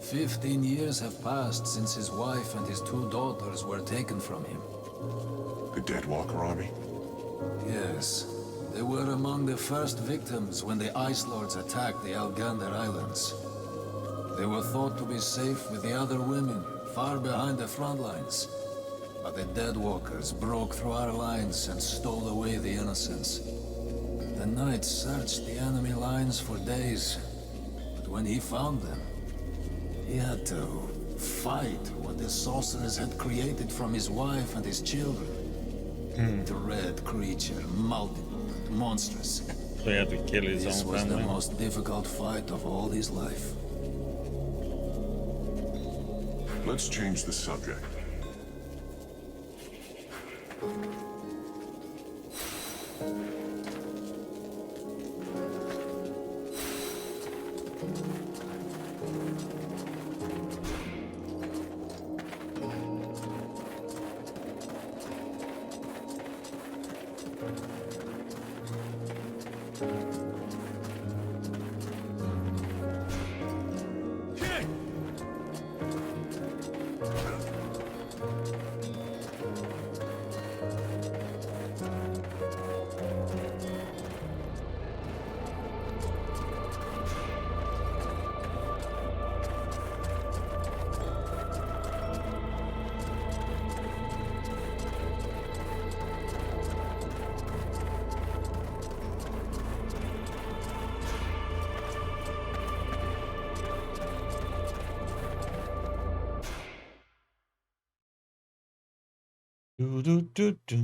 15 years have passed since his wife and his 2 daughters were taken from him. The Deadwalker army? Yes. They were among the first victims when the Ice Lords attacked the Algander Islands. They were thought to be safe with the other women, far behind the front lines. But the Deadwalkers broke through our lines and stole away the innocents. The knight searched the enemy lines for days, but when he found them, he had to fight what the sorcerers had created from his wife and his children. Dread creature, multiple and monstrous. So he had to kill his This own was family. the most difficult fight of all his life. Let's change the subject. Do, do, do, do.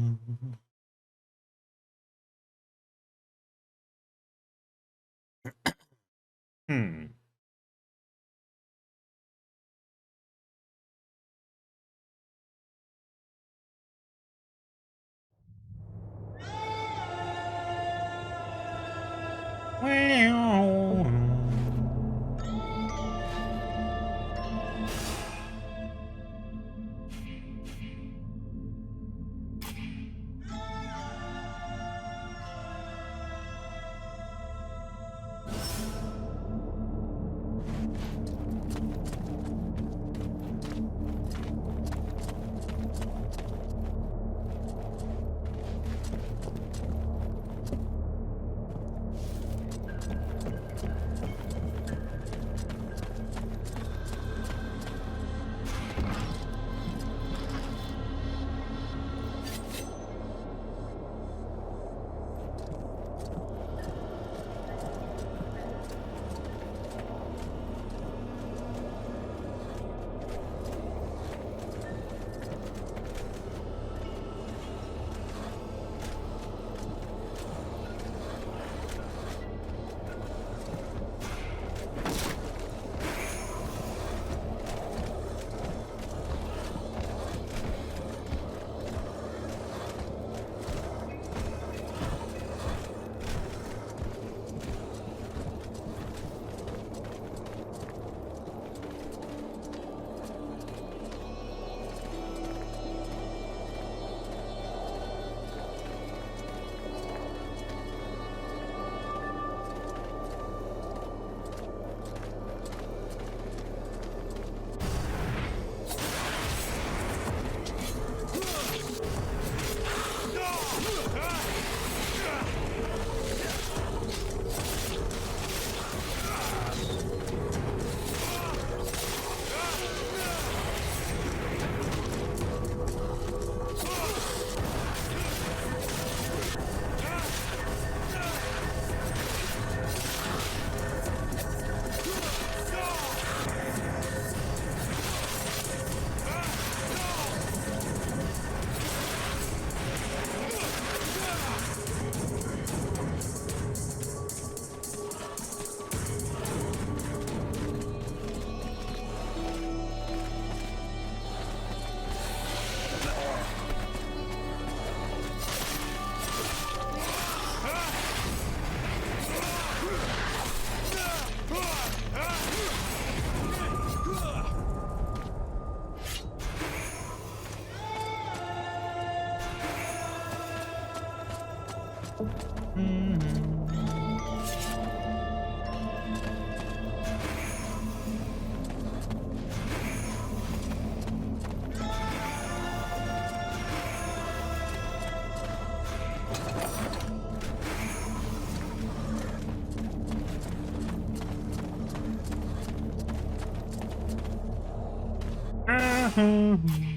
Hmm.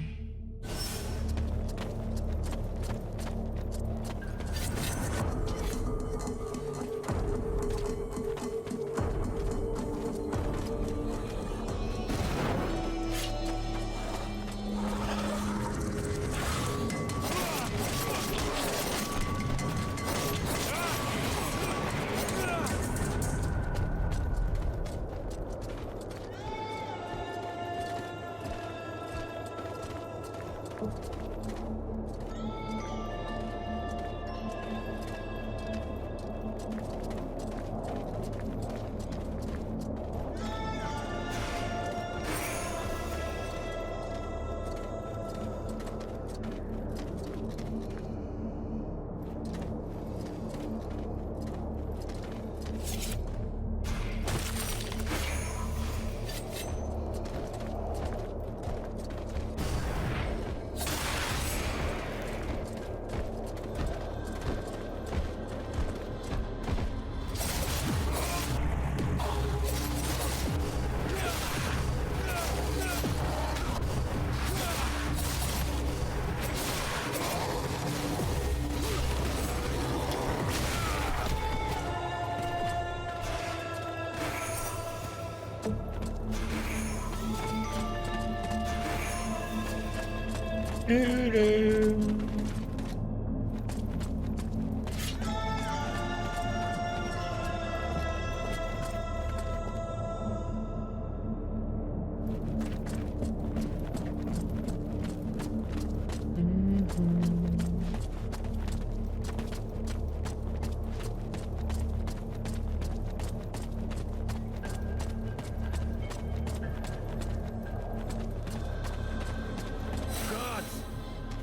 Gods!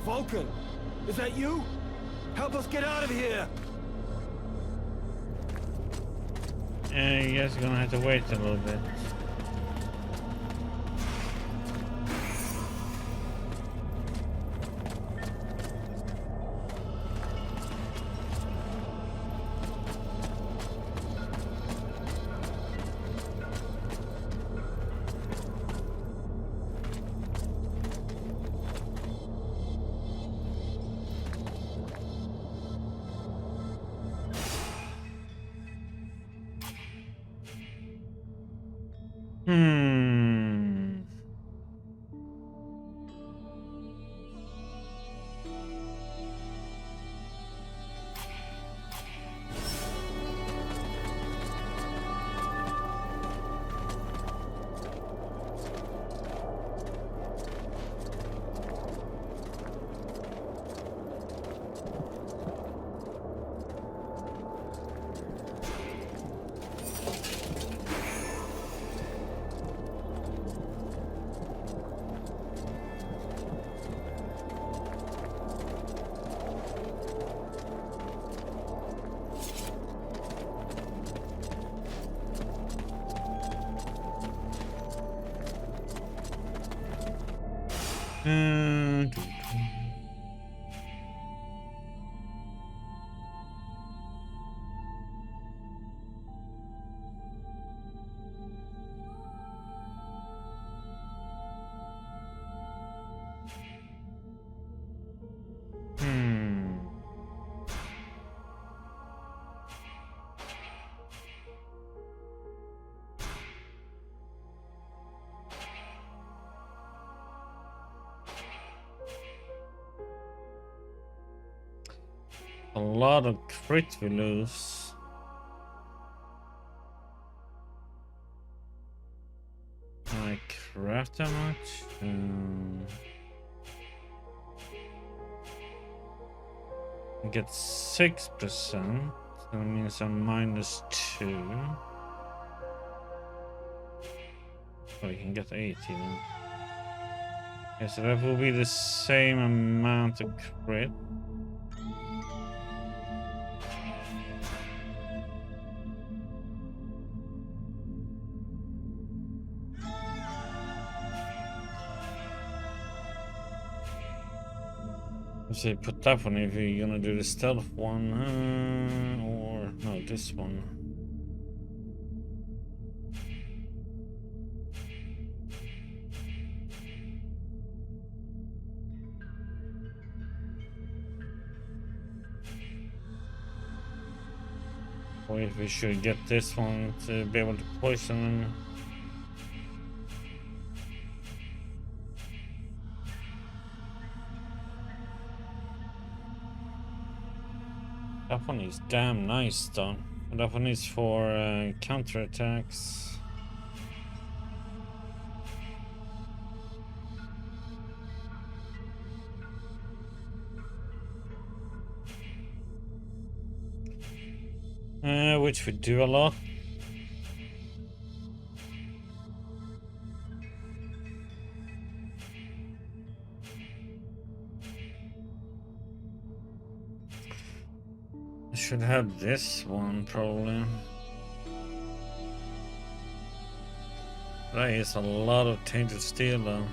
Vulcan! Is that you? Help us get out of here! You guys are gonna have to wait a little bit. Hmm. A lot of crit we lose. Can I craft that much? I get 6%. That means I'm -2. Oh, you can get 80 then. Okay, so that will be the same amount of crit. So you put that one if you're gonna do the stealth one, or no, this one. Or if we should get this one to be able to poison them. That one is damn nice though. That one is for counterattacks. Which we do a lot. I should have this one probably. That is a lot of tainted steel though.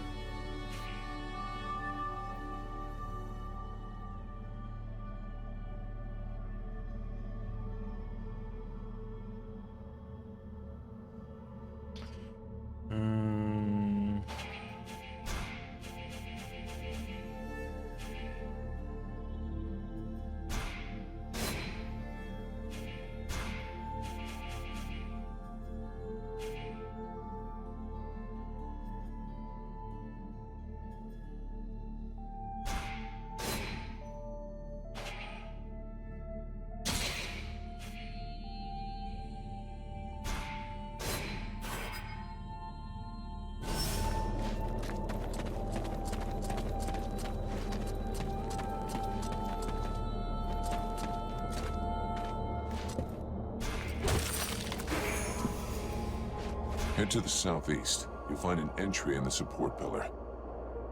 Head to the southeast. You'll find an entry in the support pillar.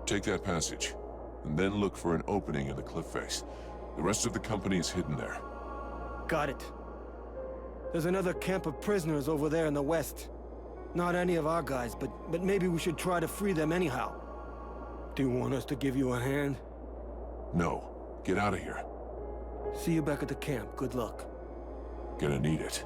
Take that passage, and then look for an opening in the cliff face. The rest of the company is hidden there. Got it. There's another camp of prisoners over there in the west. Not any of our guys, but maybe we should try to free them anyhow. Do you want us to give you a hand? No. Get out of here. See you back at the camp. Good luck. Gonna need it.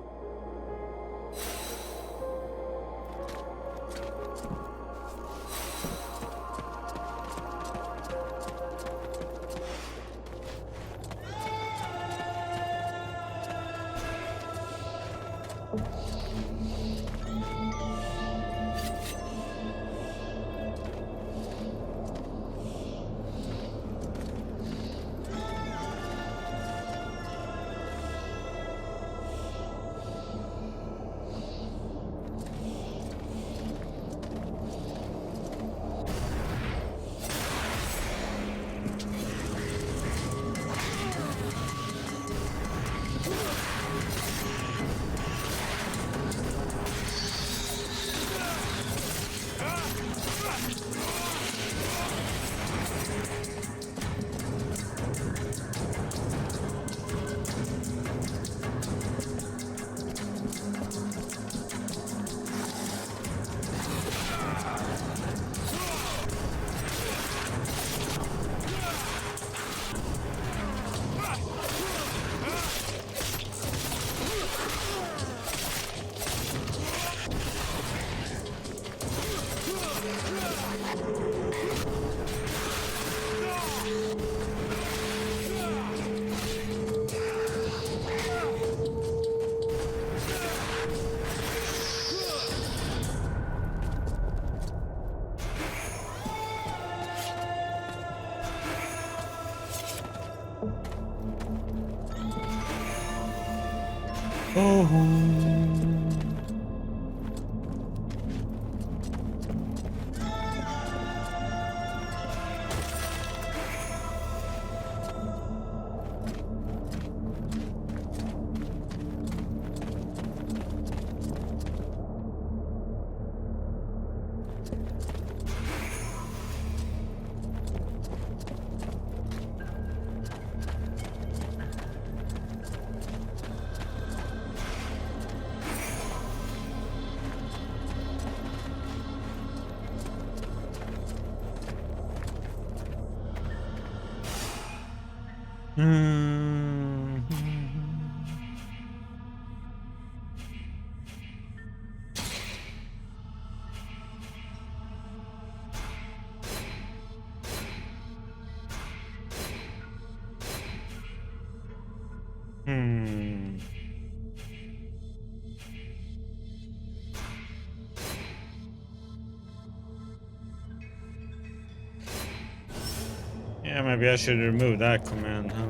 Yeah, maybe I should remove that command, huh?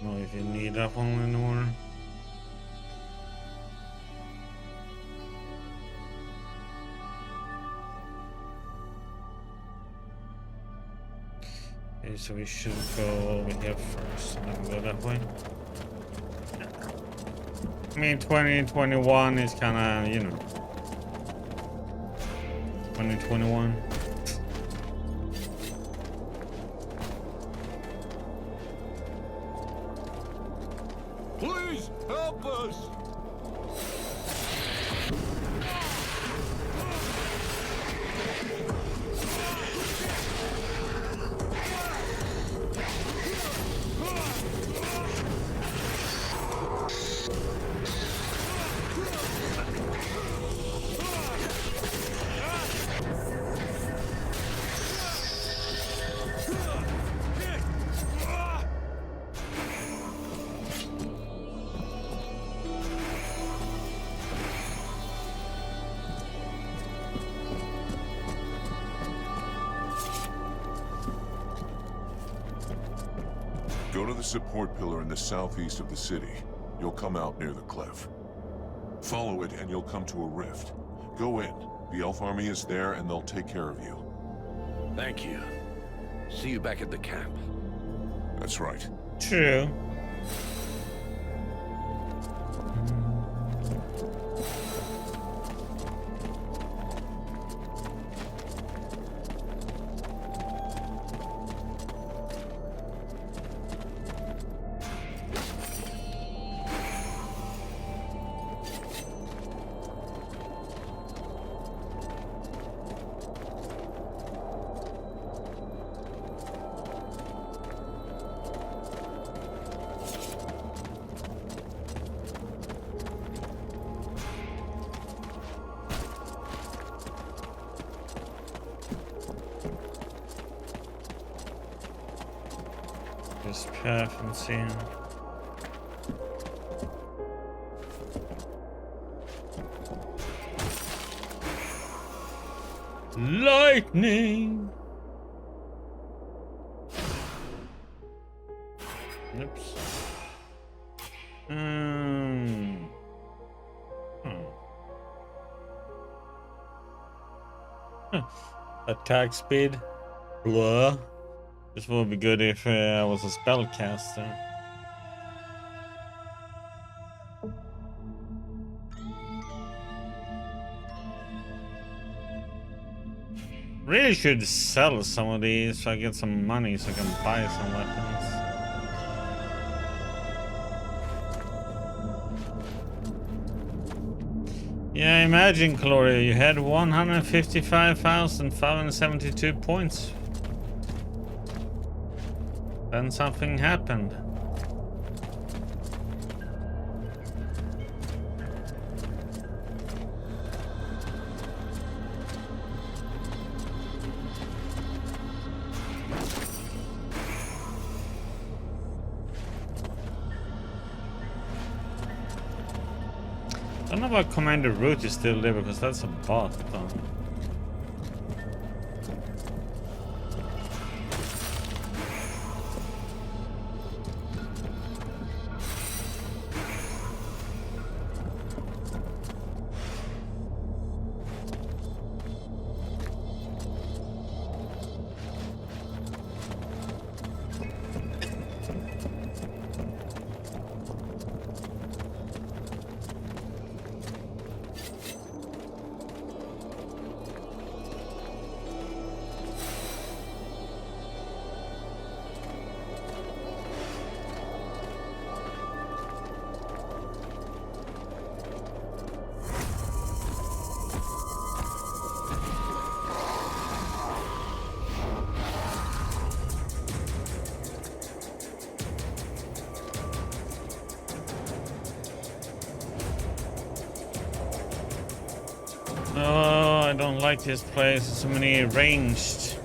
No, if you need that one anymore. Okay, so we should go over here first, and then go that way. I mean, 2021 is kind of, you know, 2021. Please help us! Go to the support pillar in the southeast of the city. You'll come out near the cliff. Follow it and you'll come to a rift. Go in. The elf army is there and they'll take care of you. Thank you. See you back at the camp. That's right. True. Safest path and see. Lightning. Oops. Attack speed. Blah. This would be good if I was a spellcaster. Really should sell some of these so I get some money so I can buy some weapons. Yeah, imagine, Gloria, you had 155,572 points. Then something happened. I don't know about Commander Root is still there because that's a bot though. Oh, I don't like this place. There's so many ranged.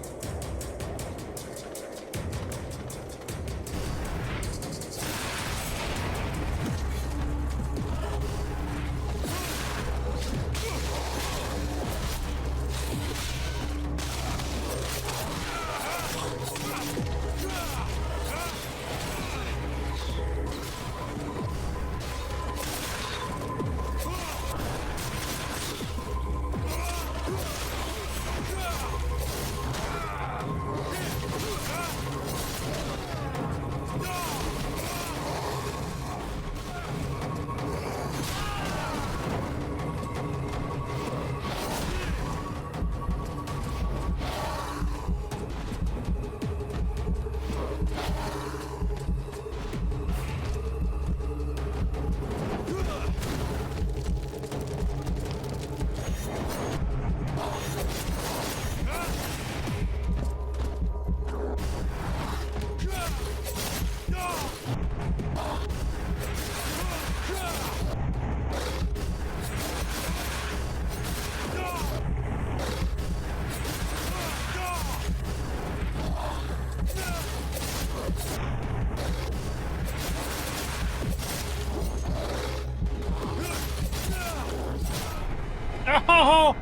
Oh!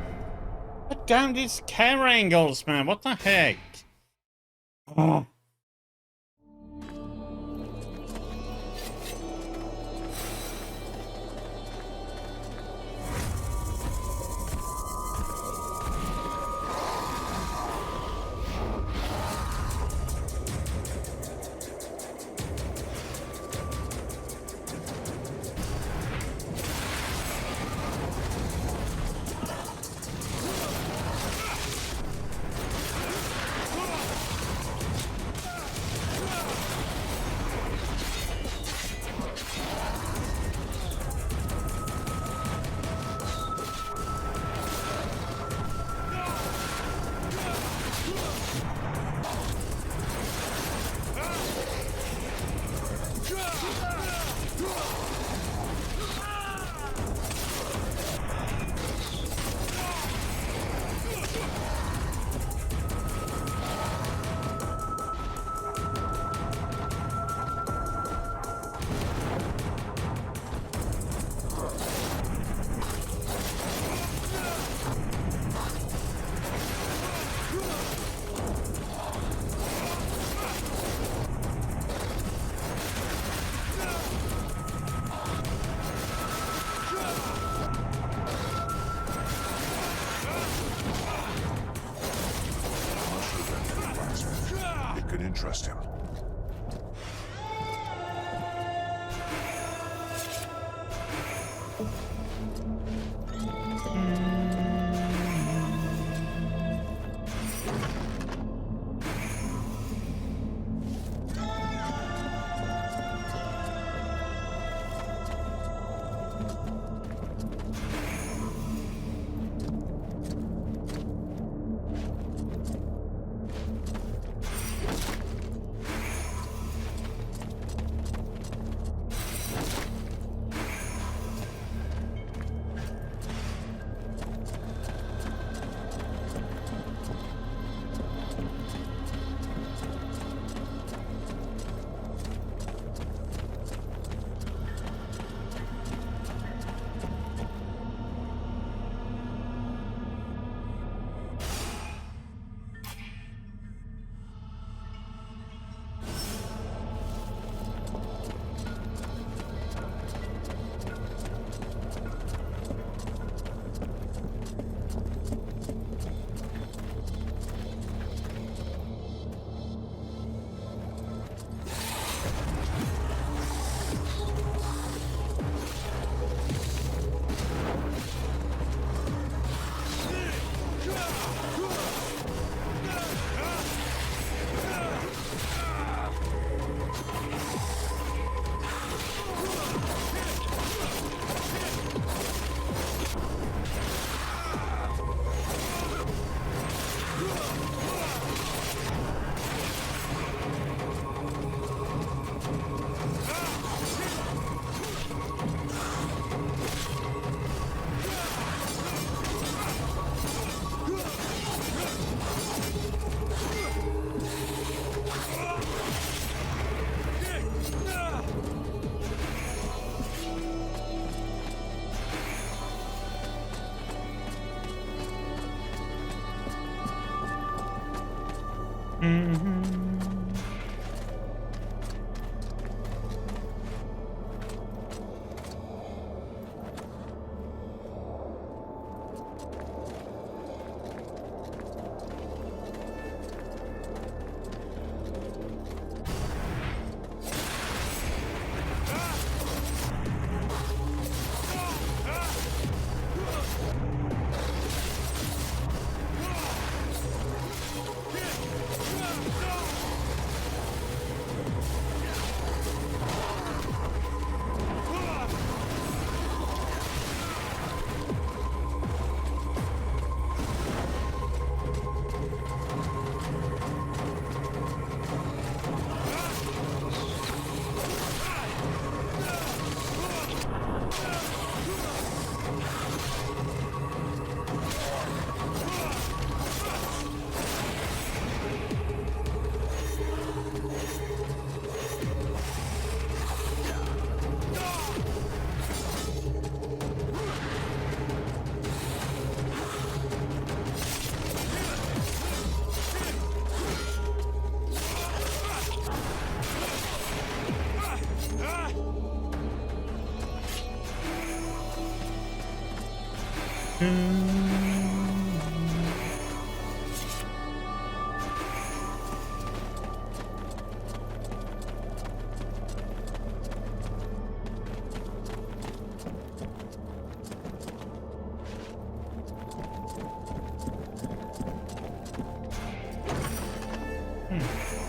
God damn these camera angles, man. What the heck? Oh. can trust him.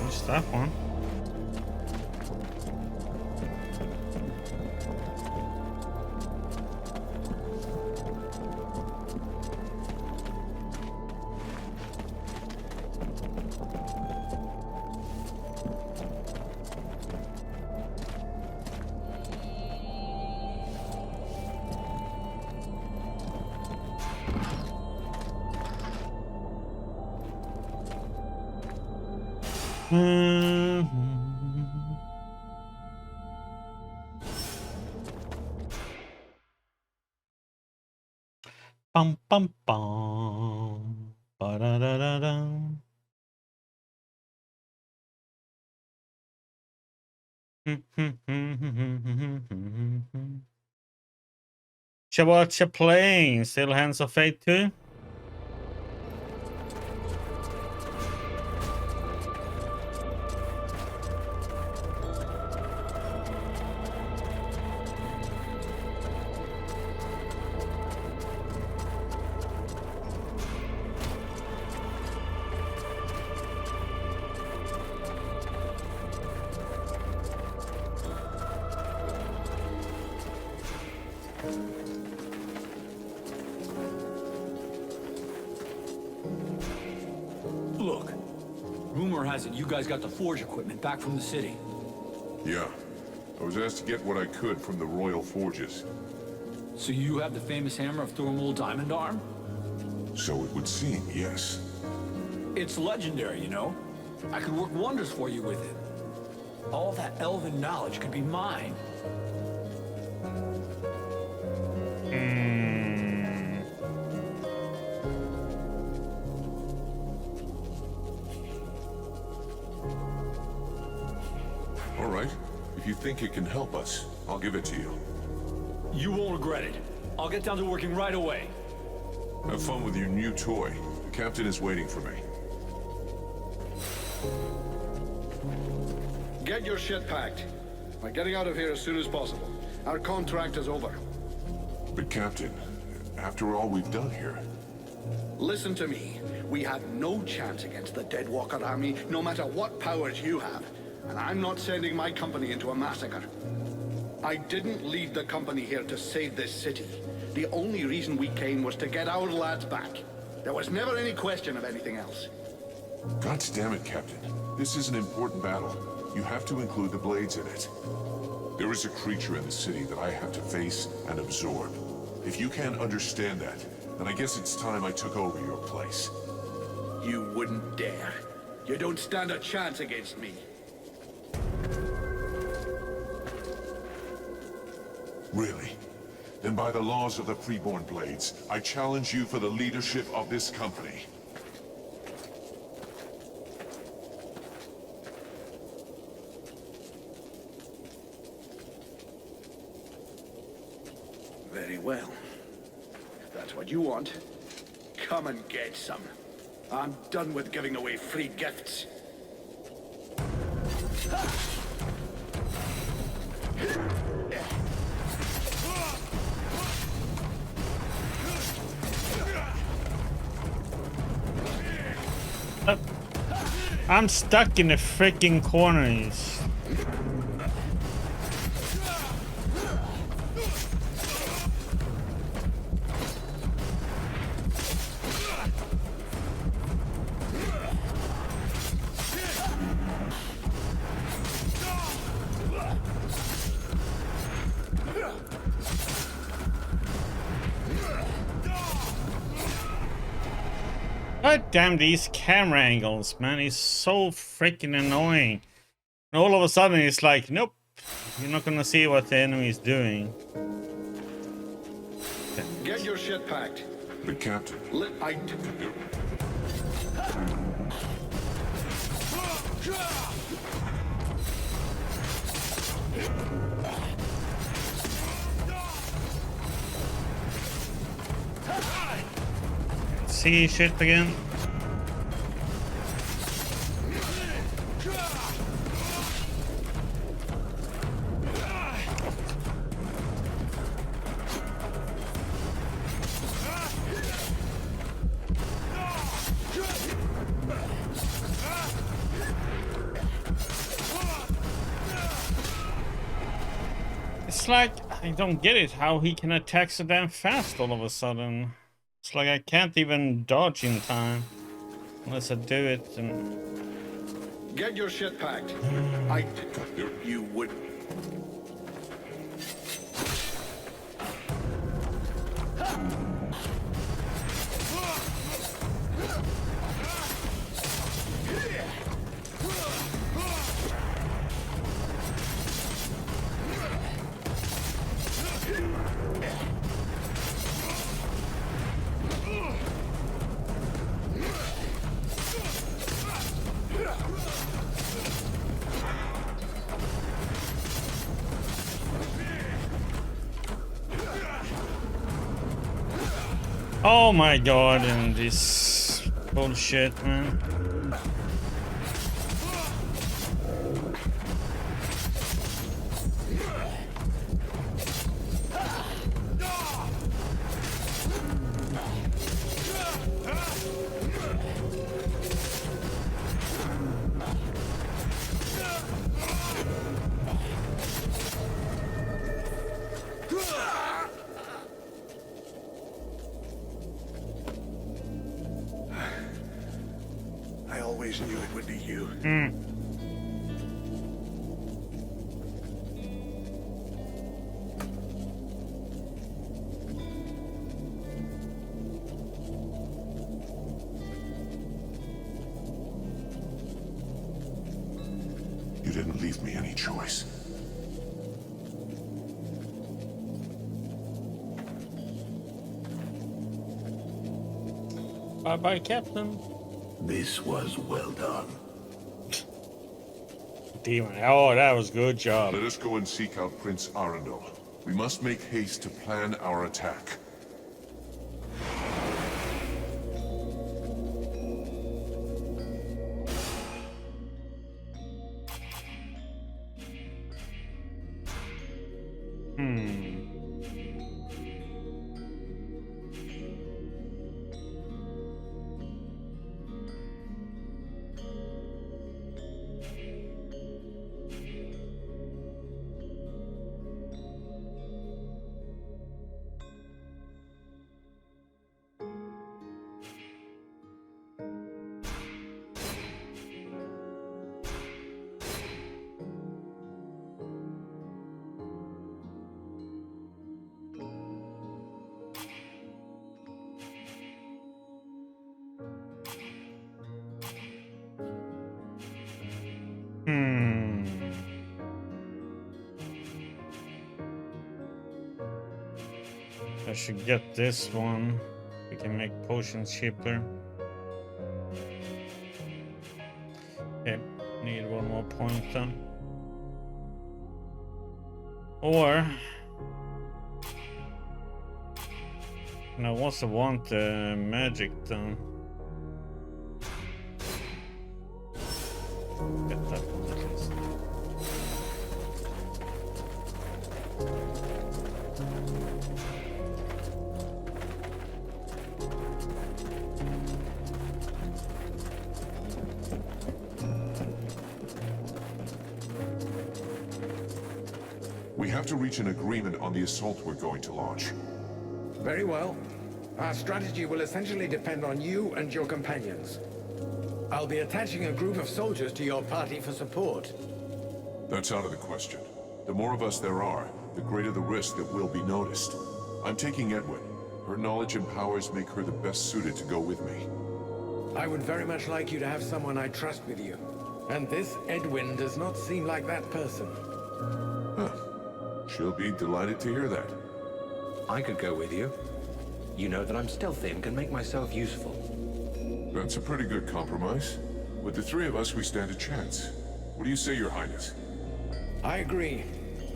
What's that one? Bum bum bum. Ba-da-da-da-dum. What you playing? Still Hands of Fate 2? rumor has it you guys got the forge equipment back from the city. Yeah. I was asked to get what I could from the Royal Forges. So you have the famous hammer of Thormul Diamond Arm? So it would seem, yes. It's legendary, you know? I could work wonders for you with it. All that elven knowledge could be mine. All right. If you think it can help us, I'll give it to you. You won't regret it. I'll get down to working right away. Have fun with your new toy. The captain is waiting for me. Get your shit packed. We're getting out of here as soon as possible. Our contract is over. But Captain, after all we've done here... Listen to me. We have no chance against the Deadwalker army, no matter what powers you have. And I'm not sending my company into a massacre. I didn't lead the company here to save this city. The only reason we came was to get our lads back. There was never any question of anything else. God damn it, Captain. This is an important battle. You have to include the Blades in it. There is a creature in the city that I have to face and absorb. If you can't understand that, then I guess it's time I took over your place. You wouldn't dare. You don't stand a chance against me. Really? Then by the laws of the Freeborn Blades, I challenge you for the leadership of this company. Very well. If that's what you want, come and get some. I'm done with giving away free gifts. I'm stuck in the freaking corners. God damn these camera angles, man. It's so freaking annoying. And all of a sudden it's like, nope, you're not gonna see what the enemy is doing. Get your shit packed. But Captain... See shit again. It's like, I don't get it, how he can attack so damn fast all of a sudden. It's like I can't even dodge in time unless I do it. And... Get your shit packed. You would. Oh my god, and this bullshit, man. always knew it would be you. You didn't leave me any choice. Bye-bye, Captain. This was well done. Demon. Oh, that was good job. Let us go and seek out Prince Arundel. We must make haste to plan our attack. I should get this one. We can make potions cheaper. Okay, need one more point then. Or and I also want the magic then. Get that one at least. We have to reach an agreement on the assault we're going to launch. Very well. Our strategy will essentially depend on you and your companions. I'll be attaching a group of soldiers to your party for support. That's out of the question. The more of us there are, the greater the risk that we'll be noticed. I'm taking Edwin. Her knowledge and powers make her the best suited to go with me. I would very much like you to have someone I trust with you. And this Edwin does not seem like that person. Huh. She'll be delighted to hear that. I could go with you. You know that I'm stealthy and can make myself useful. That's a pretty good compromise. With the three of us, we stand a chance. What do you say, Your Highness? I agree.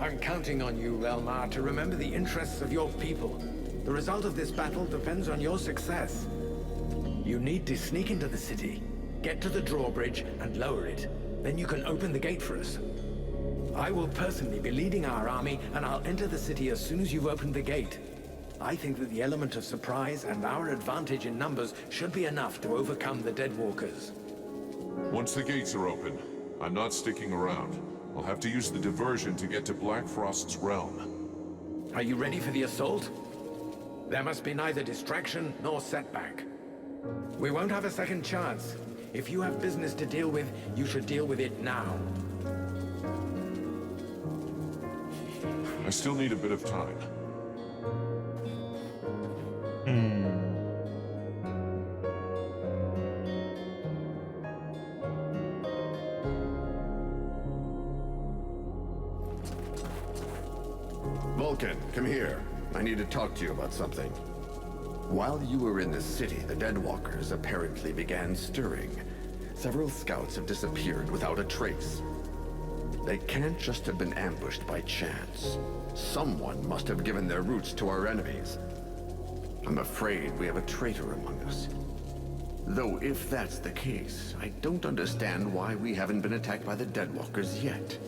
I'm counting on you, Relmar, to remember the interests of your people. The result of this battle depends on your success. You need to sneak into the city, get to the drawbridge, and lower it. Then you can open the gate for us. I will personally be leading our army, and I'll enter the city as soon as you've opened the gate. I think that the element of surprise and our advantage in numbers should be enough to overcome the Deadwalkers. Once the gates are open, I'm not sticking around. I'll have to use the diversion to get to Blackfrost's realm. Are you ready for the assault? There must be neither distraction nor setback. We won't have a second chance. If you have business to deal with, you should deal with it now. I still need a bit of time. Vulcan, come here. I need to talk to you about something. While you were in the city, the Deadwalkers apparently began stirring. Several scouts have disappeared without a trace. They can't just have been ambushed by chance. Someone must have given their roots to our enemies. I'm afraid we have a traitor among us. Though if that's the case, I don't understand why we haven't been attacked by the Deadwalkers yet.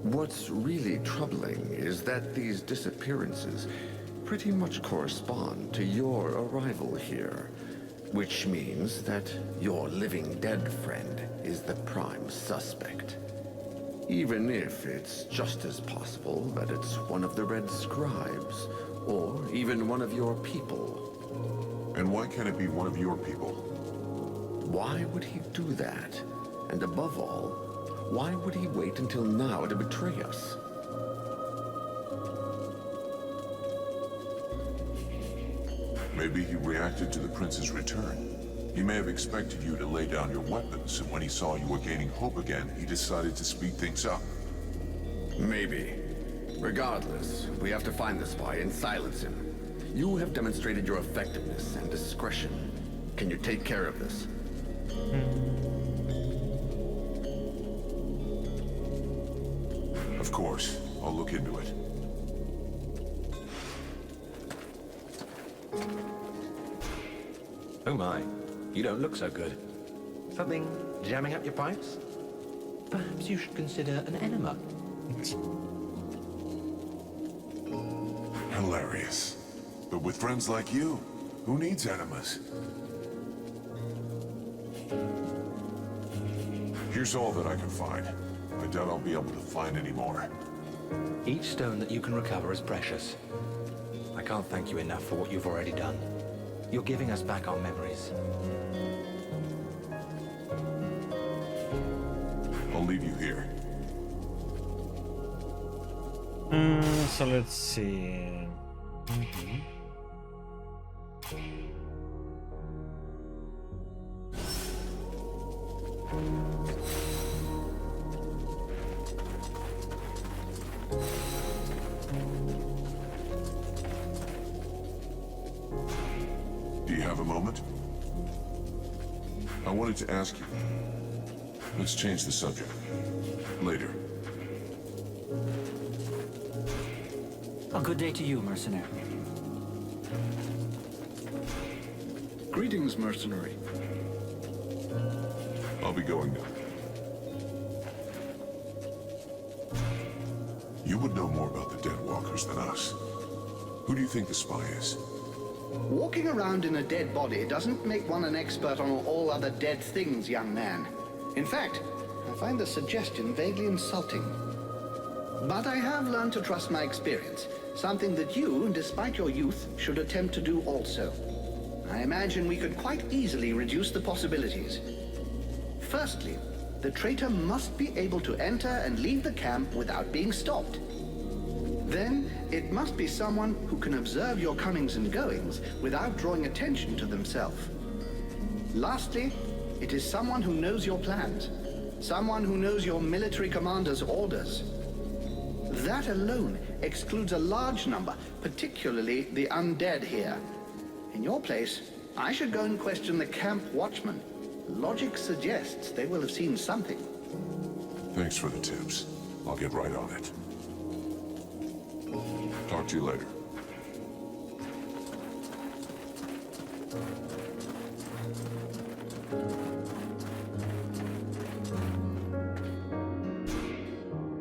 What's really troubling is that these disappearances pretty much correspond to your arrival here, which means that your living dead friend is the prime suspect. Even if it's just as possible that it's one of the Red Scribes, or even one of your people. And why can't it be one of your people? Why would he do that? And above all, why would he wait until now to betray us? Maybe he reacted to the prince's return. He may have expected you to lay down your weapons, and when he saw you were gaining hope again, he decided to speed things up. Maybe. Regardless, we have to find the spy and silence him. You have demonstrated your effectiveness and discretion. Can you take care of this? Of course. I'll look into it. Oh my, you don't look so good. Something jamming up your pipes? Perhaps you should consider an enema. Hilarious. But with friends like you, who needs enemas? Here's all that I can find. I doubt I'll be able to find any more. Each stone that you can recover is precious. I can't thank you enough for what you've already done. You're giving us back our memories. I'll leave you here. So let's see. Do you have a moment? I wanted to ask you. Let's change the subject. Later. A good day to you, mercenary. Greetings, mercenary. I'll be going now. You would know more about the Deadwalkers than us. Who do you think the spy is? Walking around in a dead body doesn't make one an expert on all other dead things, young man. In fact, I find the suggestion vaguely insulting. But I have learned to trust my experience, something that you, despite your youth, should attempt to do also. I imagine we could quite easily reduce the possibilities. Firstly, the traitor must be able to enter and leave the camp without being stopped. Then, it must be someone who can observe your comings and goings without drawing attention to themselves. Lastly, it is someone who knows your plans. Someone who knows your military commander's orders. That alone excludes a large number, particularly the undead here. In your place, I should go and question the camp watchman. Logic suggests they will have seen something. Thanks for the tips. I'll get right on it. Talk to you later.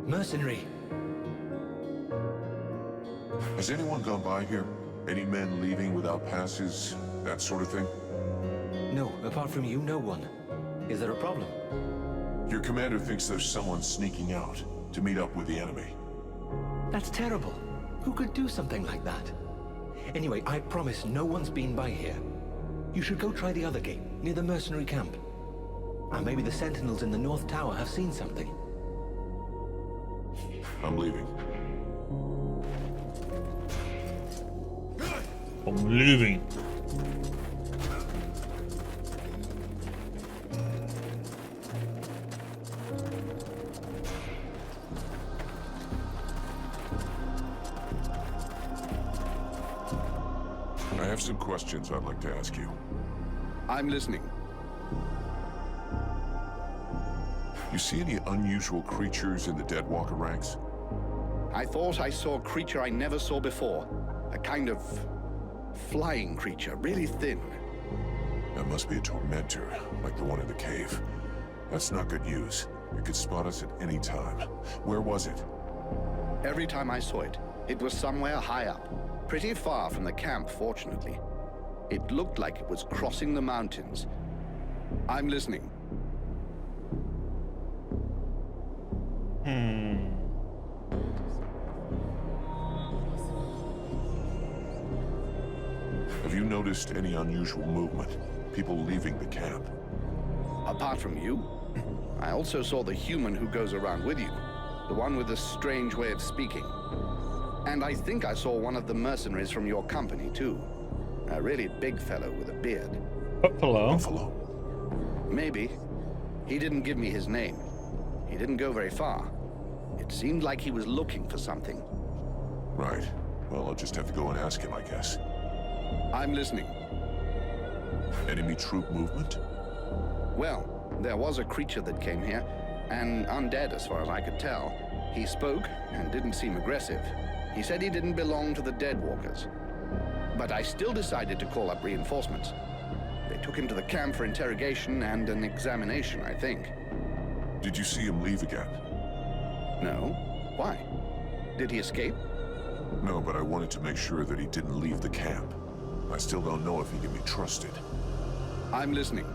Mercenary. Has anyone gone by here? Any men leaving without passes? That sort of thing? No, apart from you, no one. Is there a problem? Your commander thinks there's someone sneaking out to meet up with the enemy. That's terrible. Who could do something like that? Anyway, I promise no one's been by here. You should go try the other gate, near the mercenary camp. And maybe the sentinels in the North Tower have seen something. I'm leaving. I'm leaving. I have some questions I'd like to ask you. I'm listening. You see any unusual creatures in the Deadwalker ranks? I thought I saw a creature I never saw before. A kind of flying creature, really thin. That must be a tormentor, like the one in the cave. That's not good news. It could spot us at any time. Where was it? Every time I saw it, it was somewhere high up. Pretty far from the camp, fortunately. It looked like it was crossing the mountains. I'm listening. Have you noticed any unusual movement? People leaving the camp? Apart from you, I also saw the human who goes around with you. The one with the strange way of speaking. And I think I saw one of the mercenaries from your company, too. A really big fellow with a beard. Buffalo? Maybe. He didn't give me his name. He didn't go very far. It seemed like he was looking for something. Right. Well, I'll just have to go and ask him, I guess. I'm listening. Enemy troop movement? Well, there was a creature that came here, and undead as far as I could tell. He spoke and didn't seem aggressive. He said he didn't belong to the Deadwalkers. But I still decided to call up reinforcements. They took him to the camp for interrogation and an examination, I think. Did you see him leave again? No. Why? Did he escape? No, but I wanted to make sure that he didn't leave the camp. I still don't know if he can be trusted. I'm listening.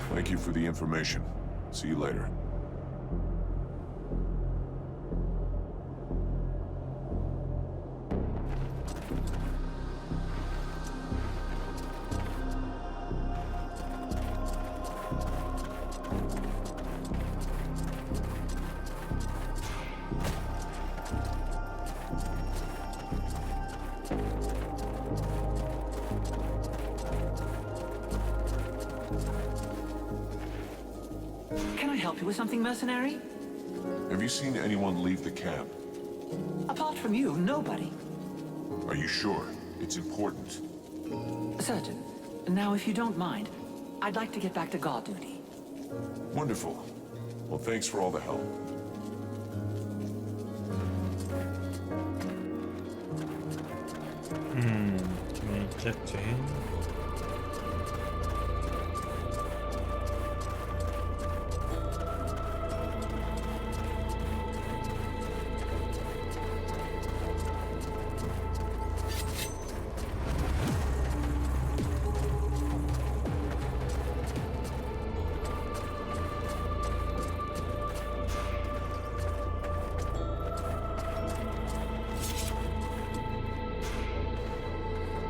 Thank you for the information. See you later. Can I help you with something, mercenary? Have you seen anyone leave the camp? Apart from you, nobody. Are you sure? It's important. Certain. Now, if you don't mind, I'd like to get back to guard duty. Wonderful. Well, thanks for all the help. Can we get to him?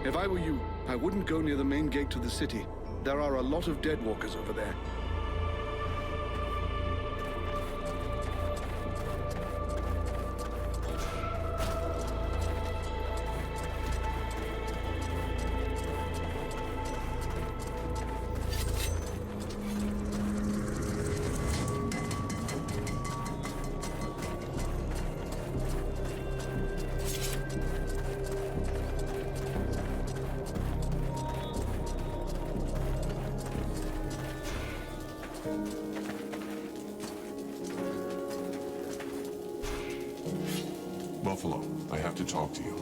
If I were you, I wouldn't go near the main gate to the city. There are a lot of Deadwalkers over there. Buffalo, I have to talk to you.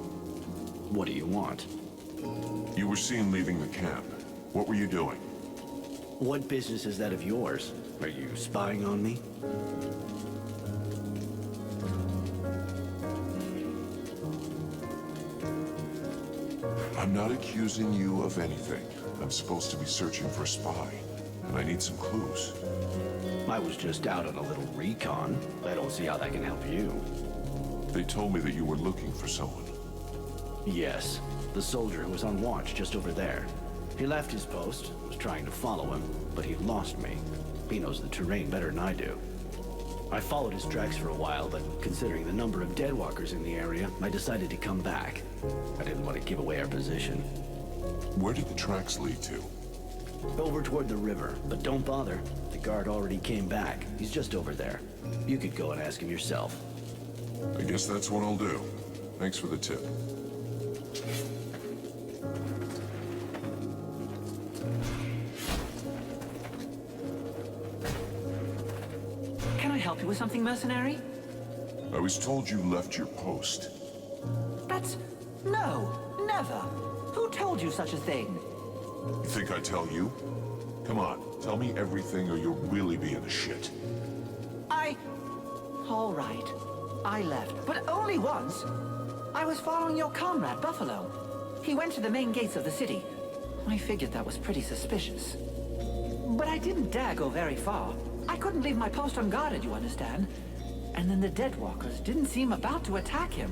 What do you want? You were seen leaving the camp. What were you doing? What business is that of yours? Are you spying on me? I'm not accusing you of anything. I'm supposed to be searching for a spy, and I need some clues. I was just out on a little recon. I don't see how that can help you. They told me that you were looking for someone. Yes, the soldier who was on watch just over there. He left his post, was trying to follow him, but he lost me. He knows the terrain better than I do. I followed his tracks for a while, but considering the number of Deadwalkers in the area, I decided to come back. I didn't want to give away our position. Where did the tracks lead to? Over toward the river, but don't bother. The guard already came back. He's just over there. You could go and ask him yourself. I guess that's what I'll do. Thanks for the tip. Can I help you with something, mercenary? I was told you left your post. That's... no, never. Who told you such a thing? You think I'd tell you? Come on, tell me everything or you'll really be in the shit. All right. I left, but only once. I was following your comrade, Buffalo. He went to the main gates of the city. I figured that was pretty suspicious. But I didn't dare go very far. I couldn't leave my post unguarded, you understand? And then the Deadwalkers didn't seem about to attack him.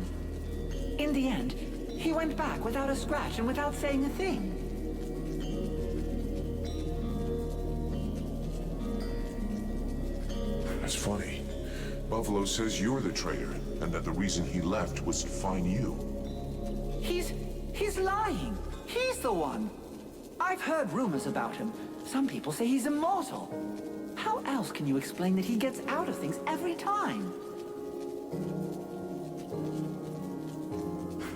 In the end, he went back without a scratch and without saying a thing. That's funny. Buffalo says you're the traitor, and that the reason he left was to find you. He's lying. He's the one. I've heard rumors about him. Some people say he's immortal. How else can you explain that he gets out of things every time?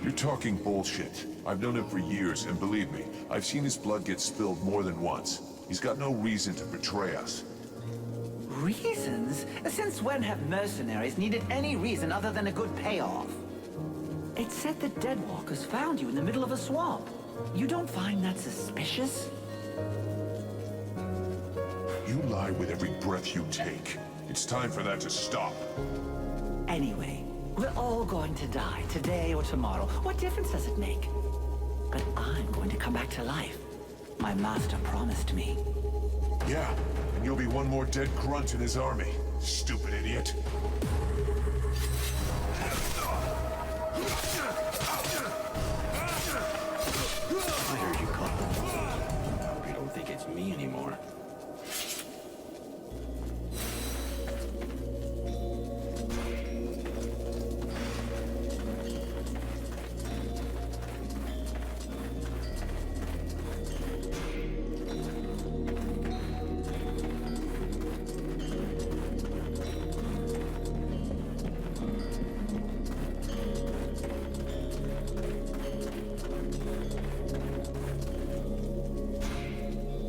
You're talking bullshit. I've known him for years, and believe me, I've seen his blood get spilled more than once. He's got no reason to betray us. Reasons? Since when have mercenaries needed any reason other than a good payoff? It said the Deadwalkers found you in the middle of a swamp. You don't find that suspicious? You lie with every breath you take. It's time for that to stop. Anyway, we're all going to die, today or tomorrow. What difference does it make? But I'm going to come back to life. My master promised me. Yeah, and you'll be one more dead grunt in his army. Stupid idiot. I heard you caught the ball. I hope you don't think it's me anymore.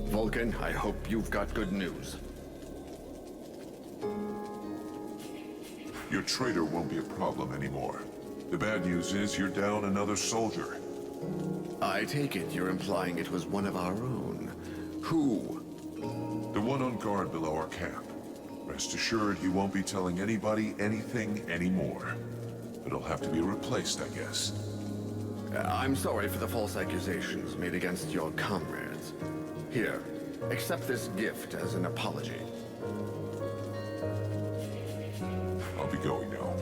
Vulcan, I hope you've got good news. Your traitor won't be a problem anymore. The bad news is you're down another soldier. I take it you're implying it was one of our own. Who? The one on guard below our camp. Rest assured he won't be telling anybody anything anymore. It'll have to be replaced, I guess. I'm sorry for the false accusations made against your comrades. Here, accept this gift as an apology. I'll be going now.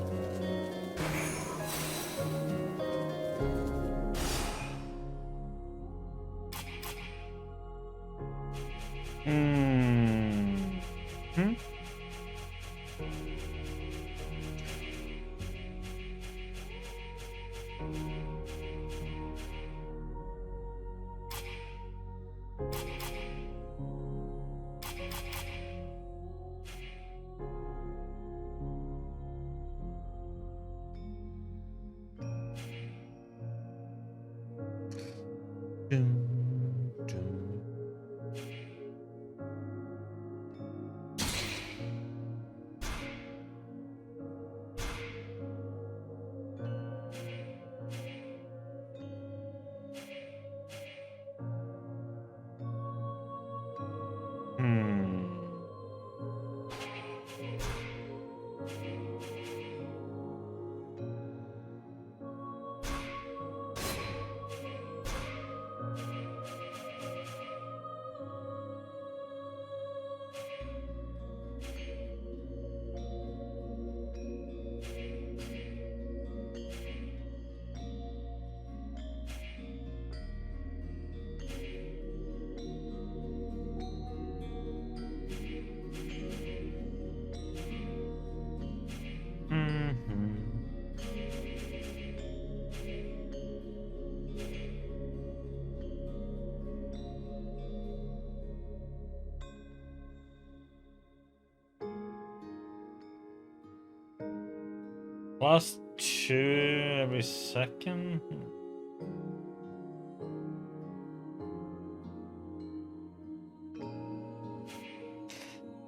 Plus 2 every second.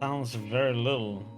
Sounds very little.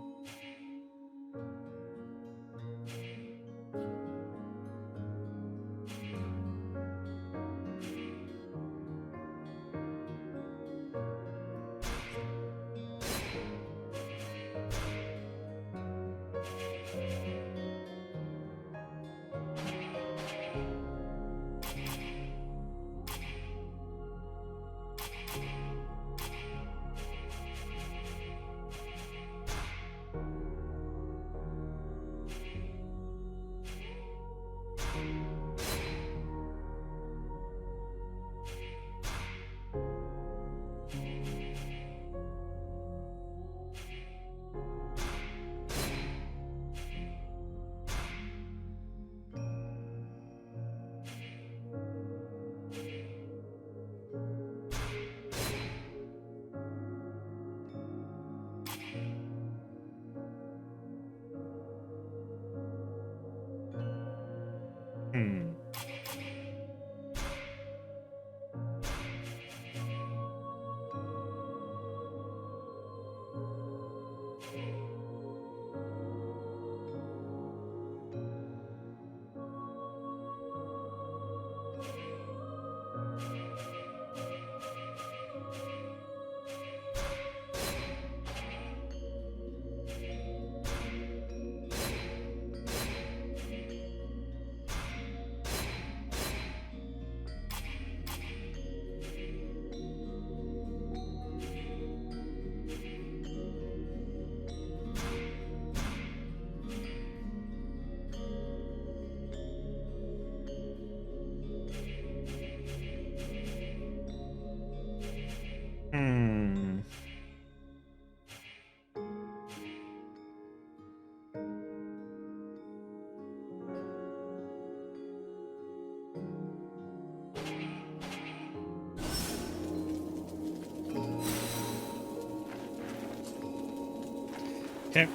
Okay.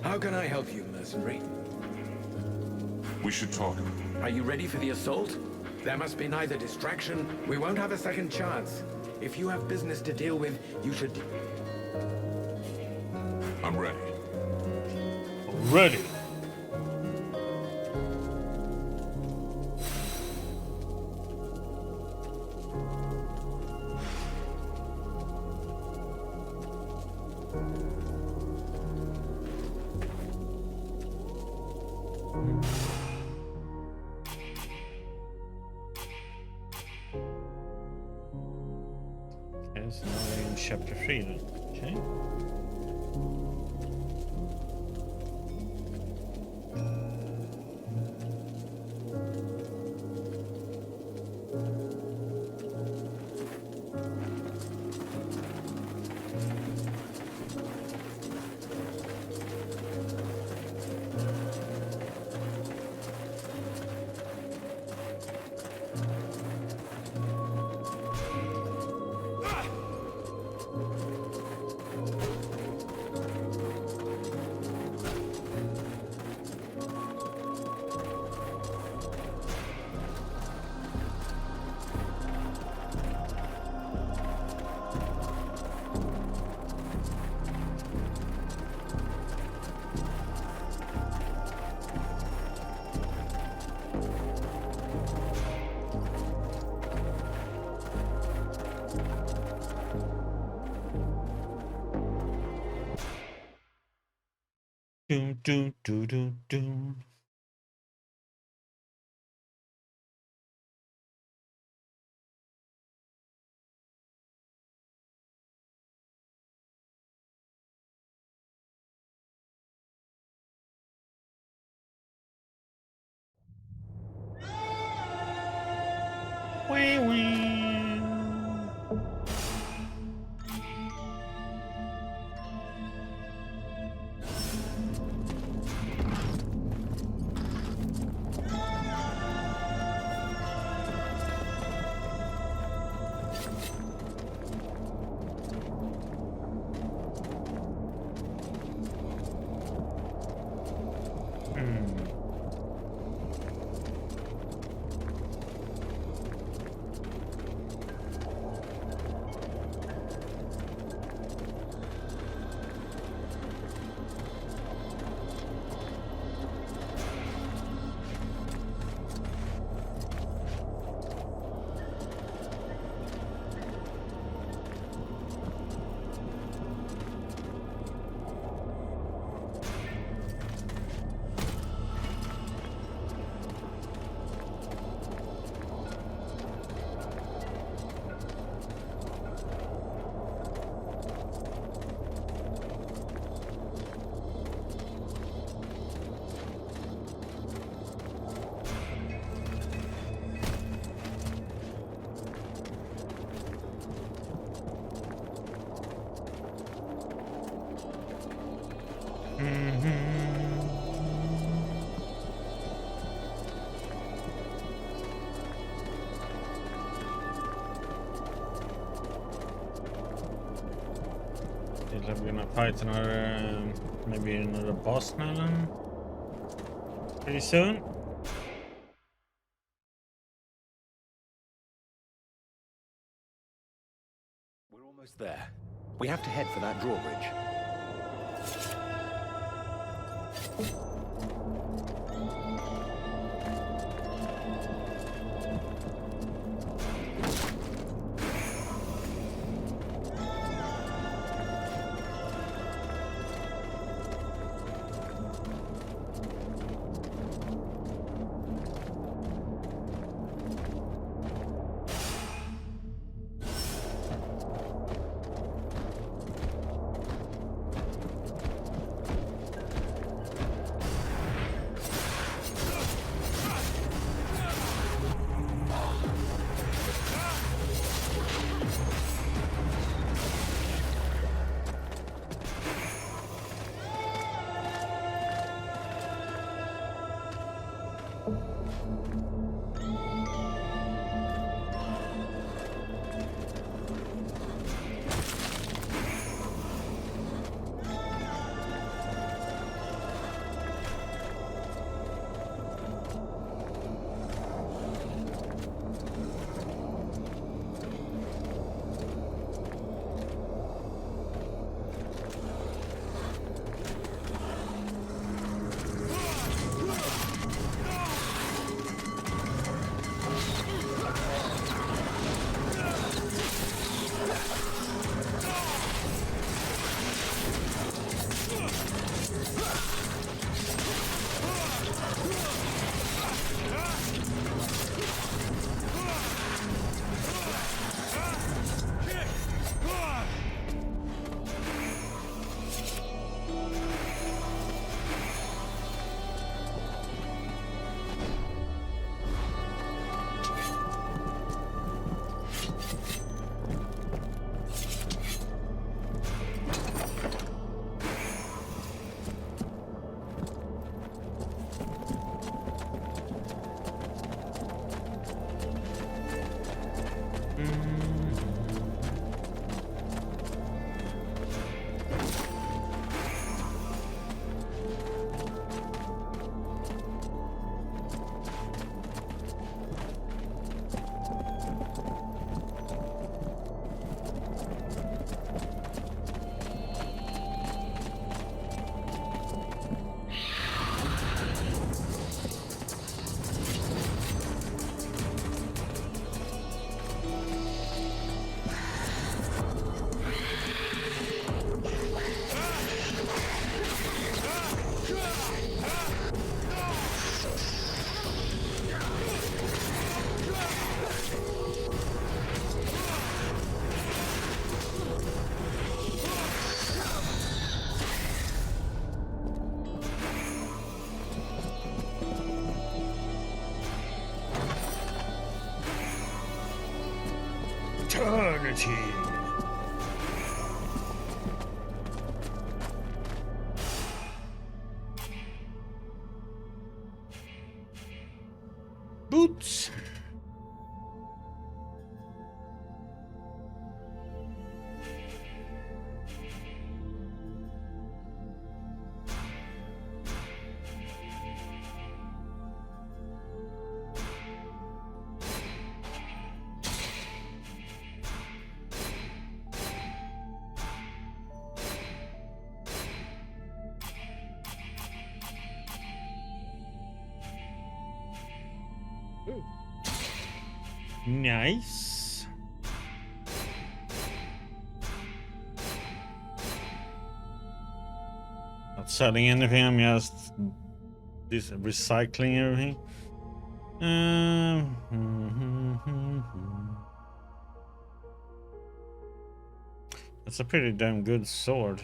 How can I help you, mercenary? We should talk. Are you ready for the assault? There must be neither distraction. We won't have a second chance. If you have business to deal with, you should... I'm ready. Ready. Okay, so now we're in chapter 3 then. Okay. Doom, doom, doom, doom, doom. Wee wee. We're gonna fight another, maybe another boss now then? Pretty soon? We're almost there. We have to head for that drawbridge. Eternity. Boots. Nice. Not selling anything, I'm just recycling everything. That's a pretty damn good sword.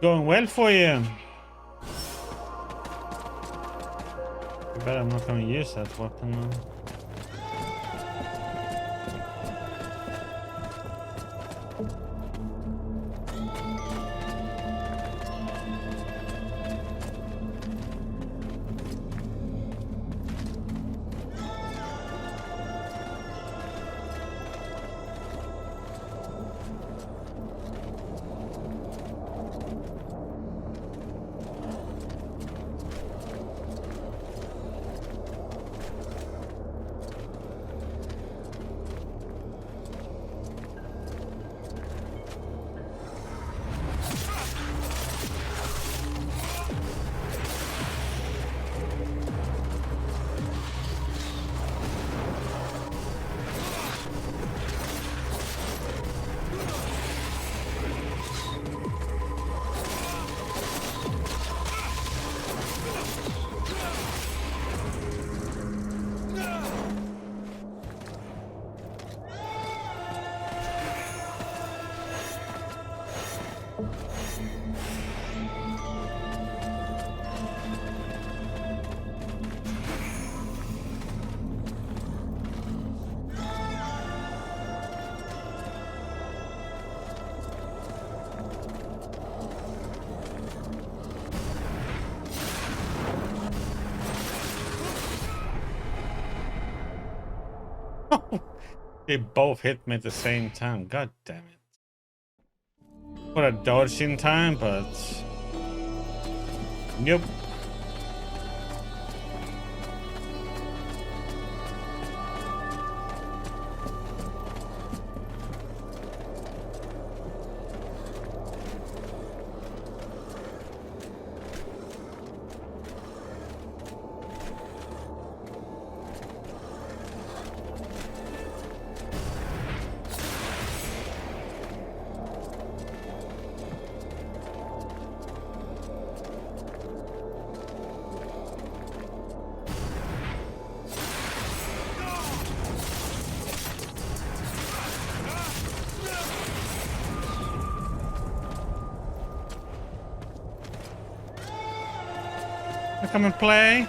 Going well for you. I bet I'm not going to use that weapon now. They both hit me at the same time. God damn it. Would have dodged in time, but nope. Come and play.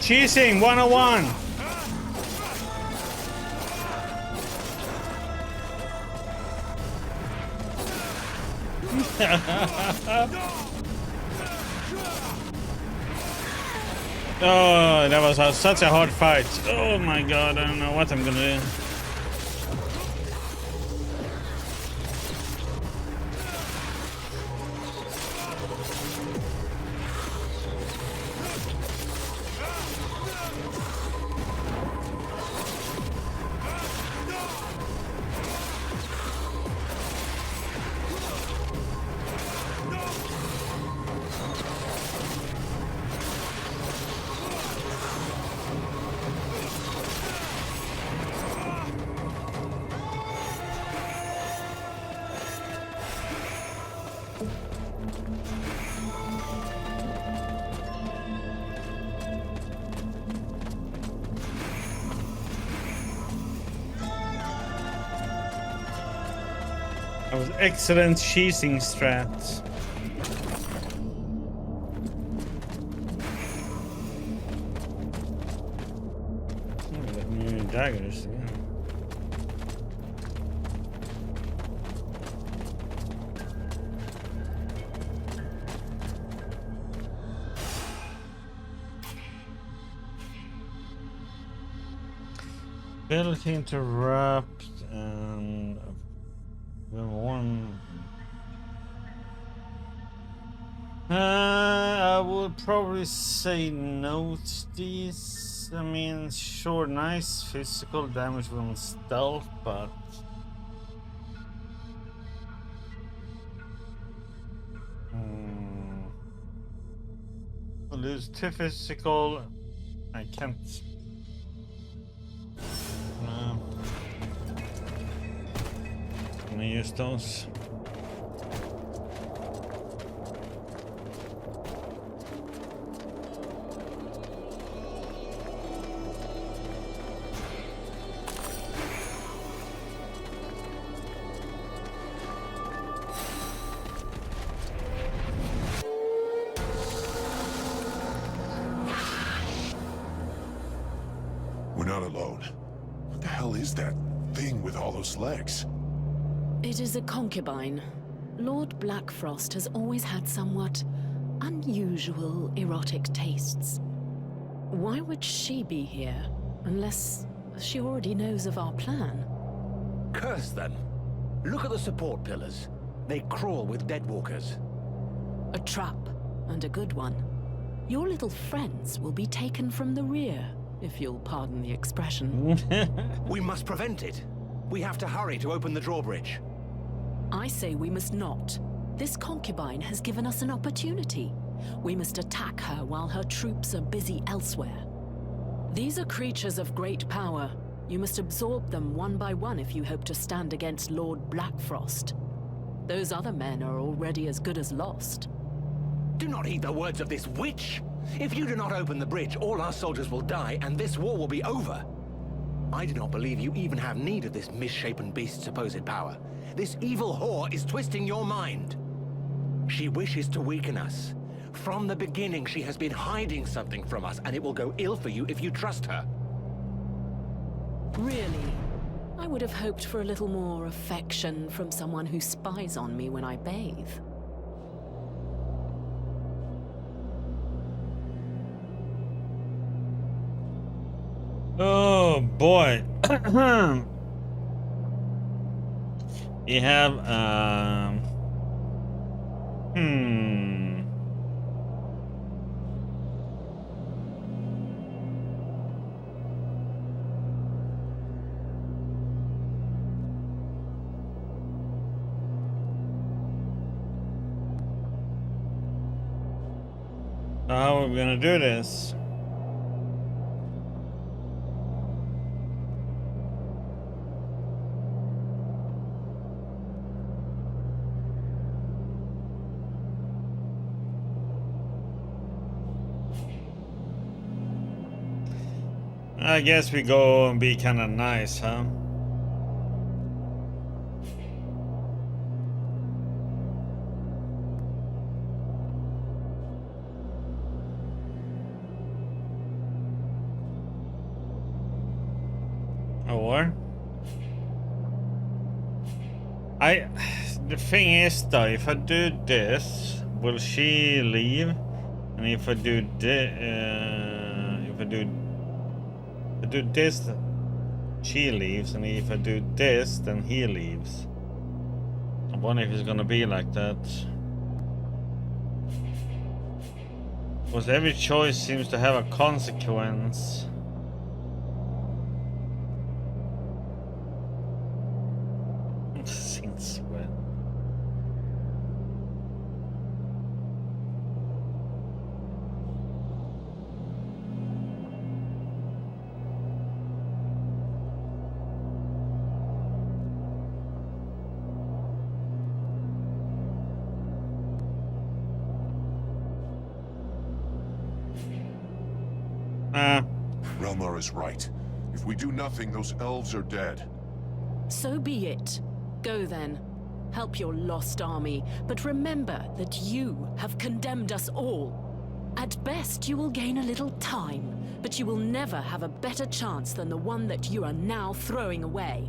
Cheesing 101. Oh, that was such a hard fight. Oh my god, I don't know what I'm gonna do. That was excellent cheesing strat. New daggers. Yeah. Ability interrupt and the one. I would probably say no to these. I mean, sure, nice physical damage from stealth, but I'll lose 2 physical. I can't. I'm gonna use those. We're not alone. What the hell is that thing with all those legs? It is a concubine. Lord Blackfrost has always had somewhat unusual erotic tastes. Why would she be here, unless she already knows of our plan? Curse them! Look at the support pillars. They crawl with deadwalkers. A trap, and a good one. Your little friends will be taken from the rear, if you'll pardon the expression. We must prevent it. We have to hurry to open the drawbridge. I say we must not. This concubine has given us an opportunity. We must attack her while her troops are busy elsewhere. These are creatures of great power. You must absorb them one by one if you hope to stand against Lord Blackfrost. Those other men are already as good as lost. Do not heed the words of this witch! If you do not open the bridge, all our soldiers will die, and this war will be over. I do not believe you even have need of this misshapen beast's supposed power. This evil whore is twisting your mind. She wishes to weaken us. From the beginning, she has been hiding something from us, and it will go ill for you if you trust her. Really? I would have hoped for a little more affection from someone who spies on me when I bathe. Oh boy. We have how are we gonna do this? I guess we go and be kind of nice, huh? Or the thing is though, if I do this, will she leave? And if I do this, she leaves, and if I do this, then he leaves. I wonder if it's gonna be like that. Because every choice seems to have a consequence. Since when? Relmar is right. If we do nothing, those elves are dead. So be it. Go then. Help your lost army, but remember that you have condemned us all. At best, you will gain a little time, but you will never have a better chance than the one that you are now throwing away.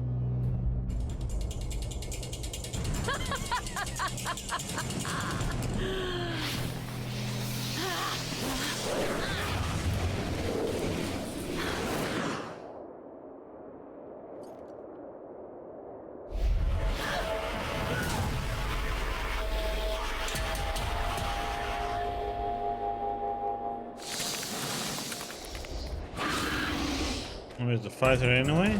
Where's the fighter anyway?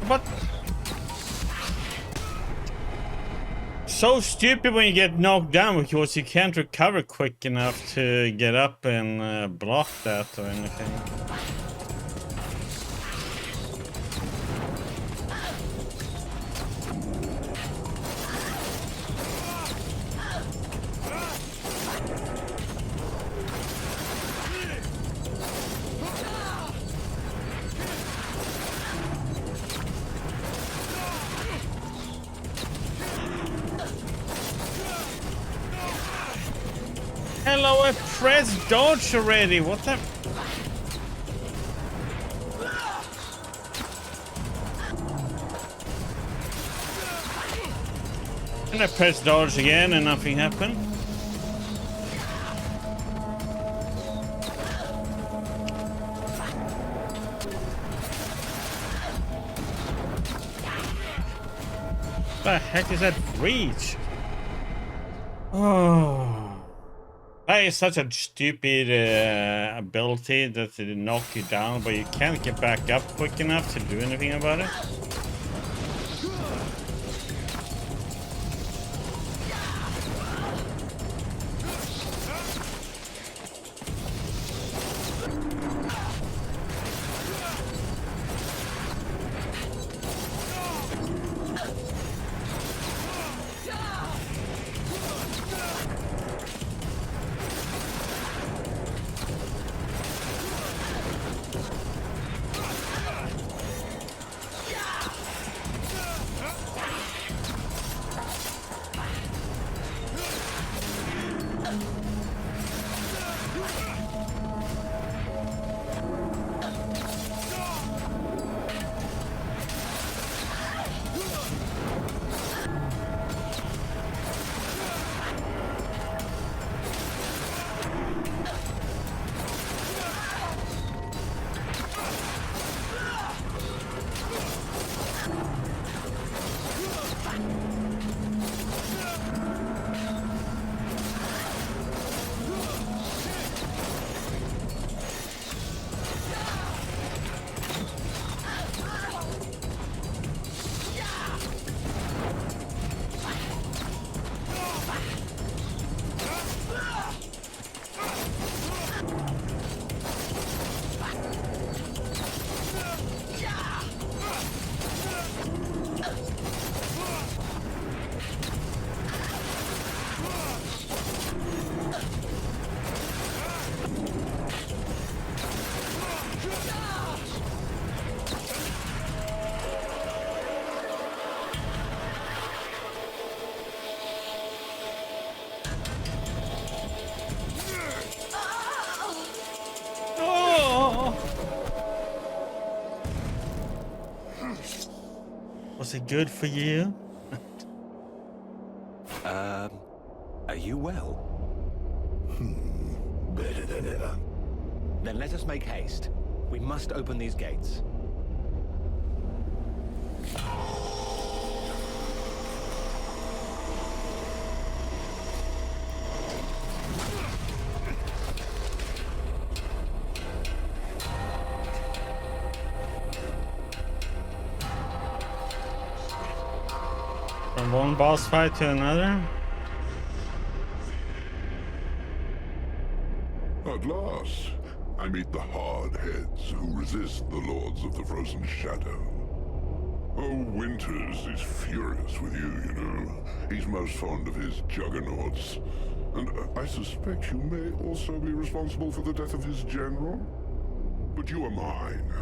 But so stupid when you get knocked down because you can't recover quick enough to get up and block that or anything. Hello, I pressed dodge already. What the? And I pressed dodge again and nothing happened. What the heck is that reach? Oh. That is such a stupid ability that it knocks you down, but you can't get back up quick enough to do anything about it. Was it good for you? Are you well? than ever. Then let us make haste. We must open these gates. From one boss fight to another? At last, I meet the hard heads who resist the Lords of the Frozen Shadow. Oh, Winters is furious with you, you know. He's most fond of his juggernauts. And I suspect you may also be responsible for the death of his general? But you are mine.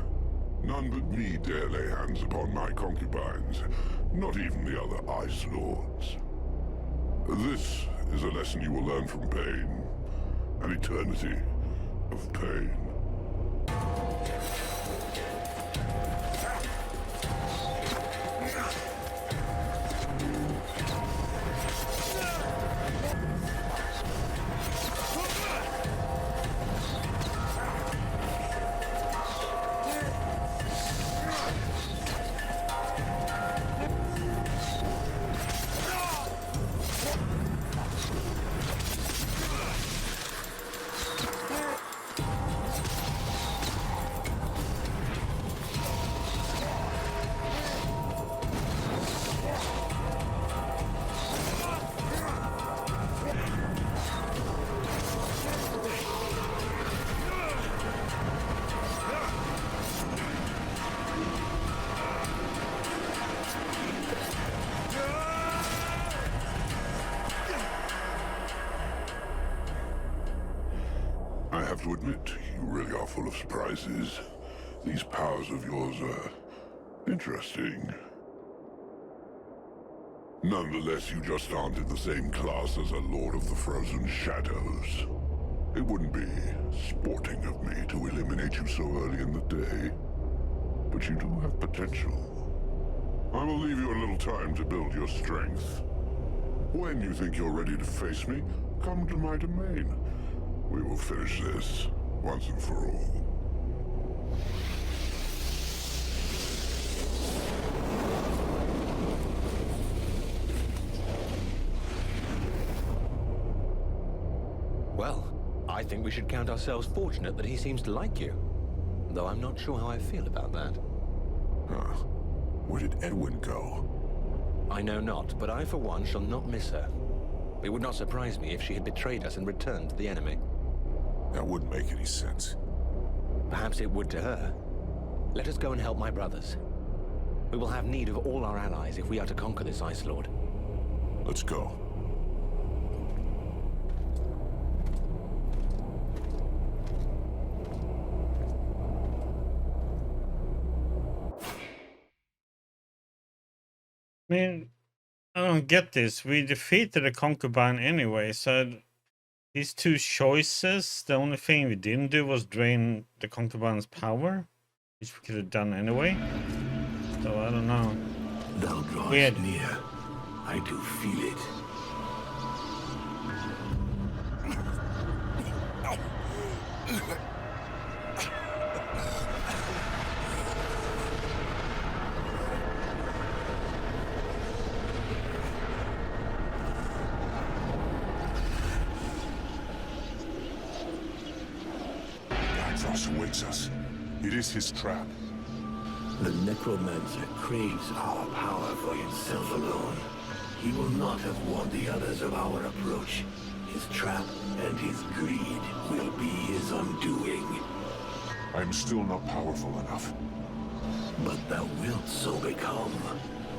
None but me dare lay hands upon my concubines, not even the other Ice Lords. This is a lesson you will learn from pain. An eternity of pain. I have to admit, you really are full of surprises. These powers of yours are interesting. Nonetheless, you just aren't in the same class as a Lord of the Frozen Shadows. It wouldn't be sporting of me to eliminate you so early in the day, but you do have potential. I will leave you a little time to build your strength. When you think you're ready to face me, come to my domain. We will finish this once and for all. Well, I think we should count ourselves fortunate that he seems to like you. Though I'm not sure how I feel about that. Huh. Where did Edwin go? I know not, but I for one shall not miss her. It would not surprise me if she had betrayed us and returned to the enemy. That wouldn't make any sense. Perhaps it would to her. Let us go and help my brothers. We will have need of all our allies if we are to conquer this Ice Lord. Let's go. I mean, I don't get this. We defeated the concubine anyway, so these two choices, the only thing we didn't do was drain the concubine's power, which we could have done anyway. So I don't know. Thou drawest Weird. near. I do feel it. Bifrost awaits us. It is his trap. The necromancer craves our power for himself alone. He will not have warned the others of our approach. His trap and his greed will be his undoing. I am still not powerful enough. But thou wilt so become.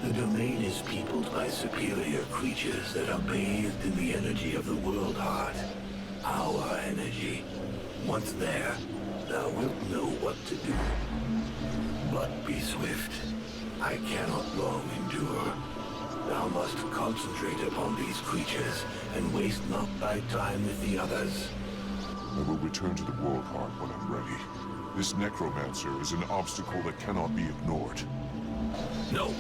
The domain is peopled by superior creatures that are bathed in the energy of the world heart. Our energy. Once there, thou wilt know what to do. But be swift. I cannot long endure. Thou must concentrate upon these creatures and waste not thy time with the others. I will return to the world heart when I'm ready. This necromancer is an obstacle that cannot be ignored. No,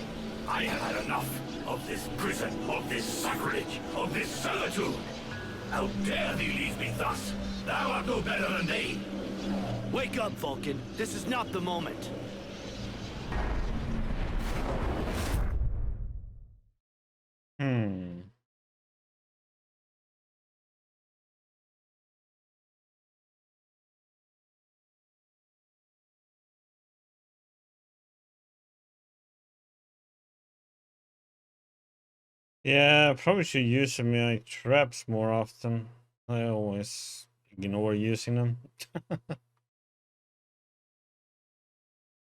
I have had enough of this prison, of this sacrilege, of this servitude. How dare thee leave me thus? Thou art no better than they. Wake up, Vulcan. This is not the moment. Hmm. Yeah, probably should use them like traps more often. I always ignore using them.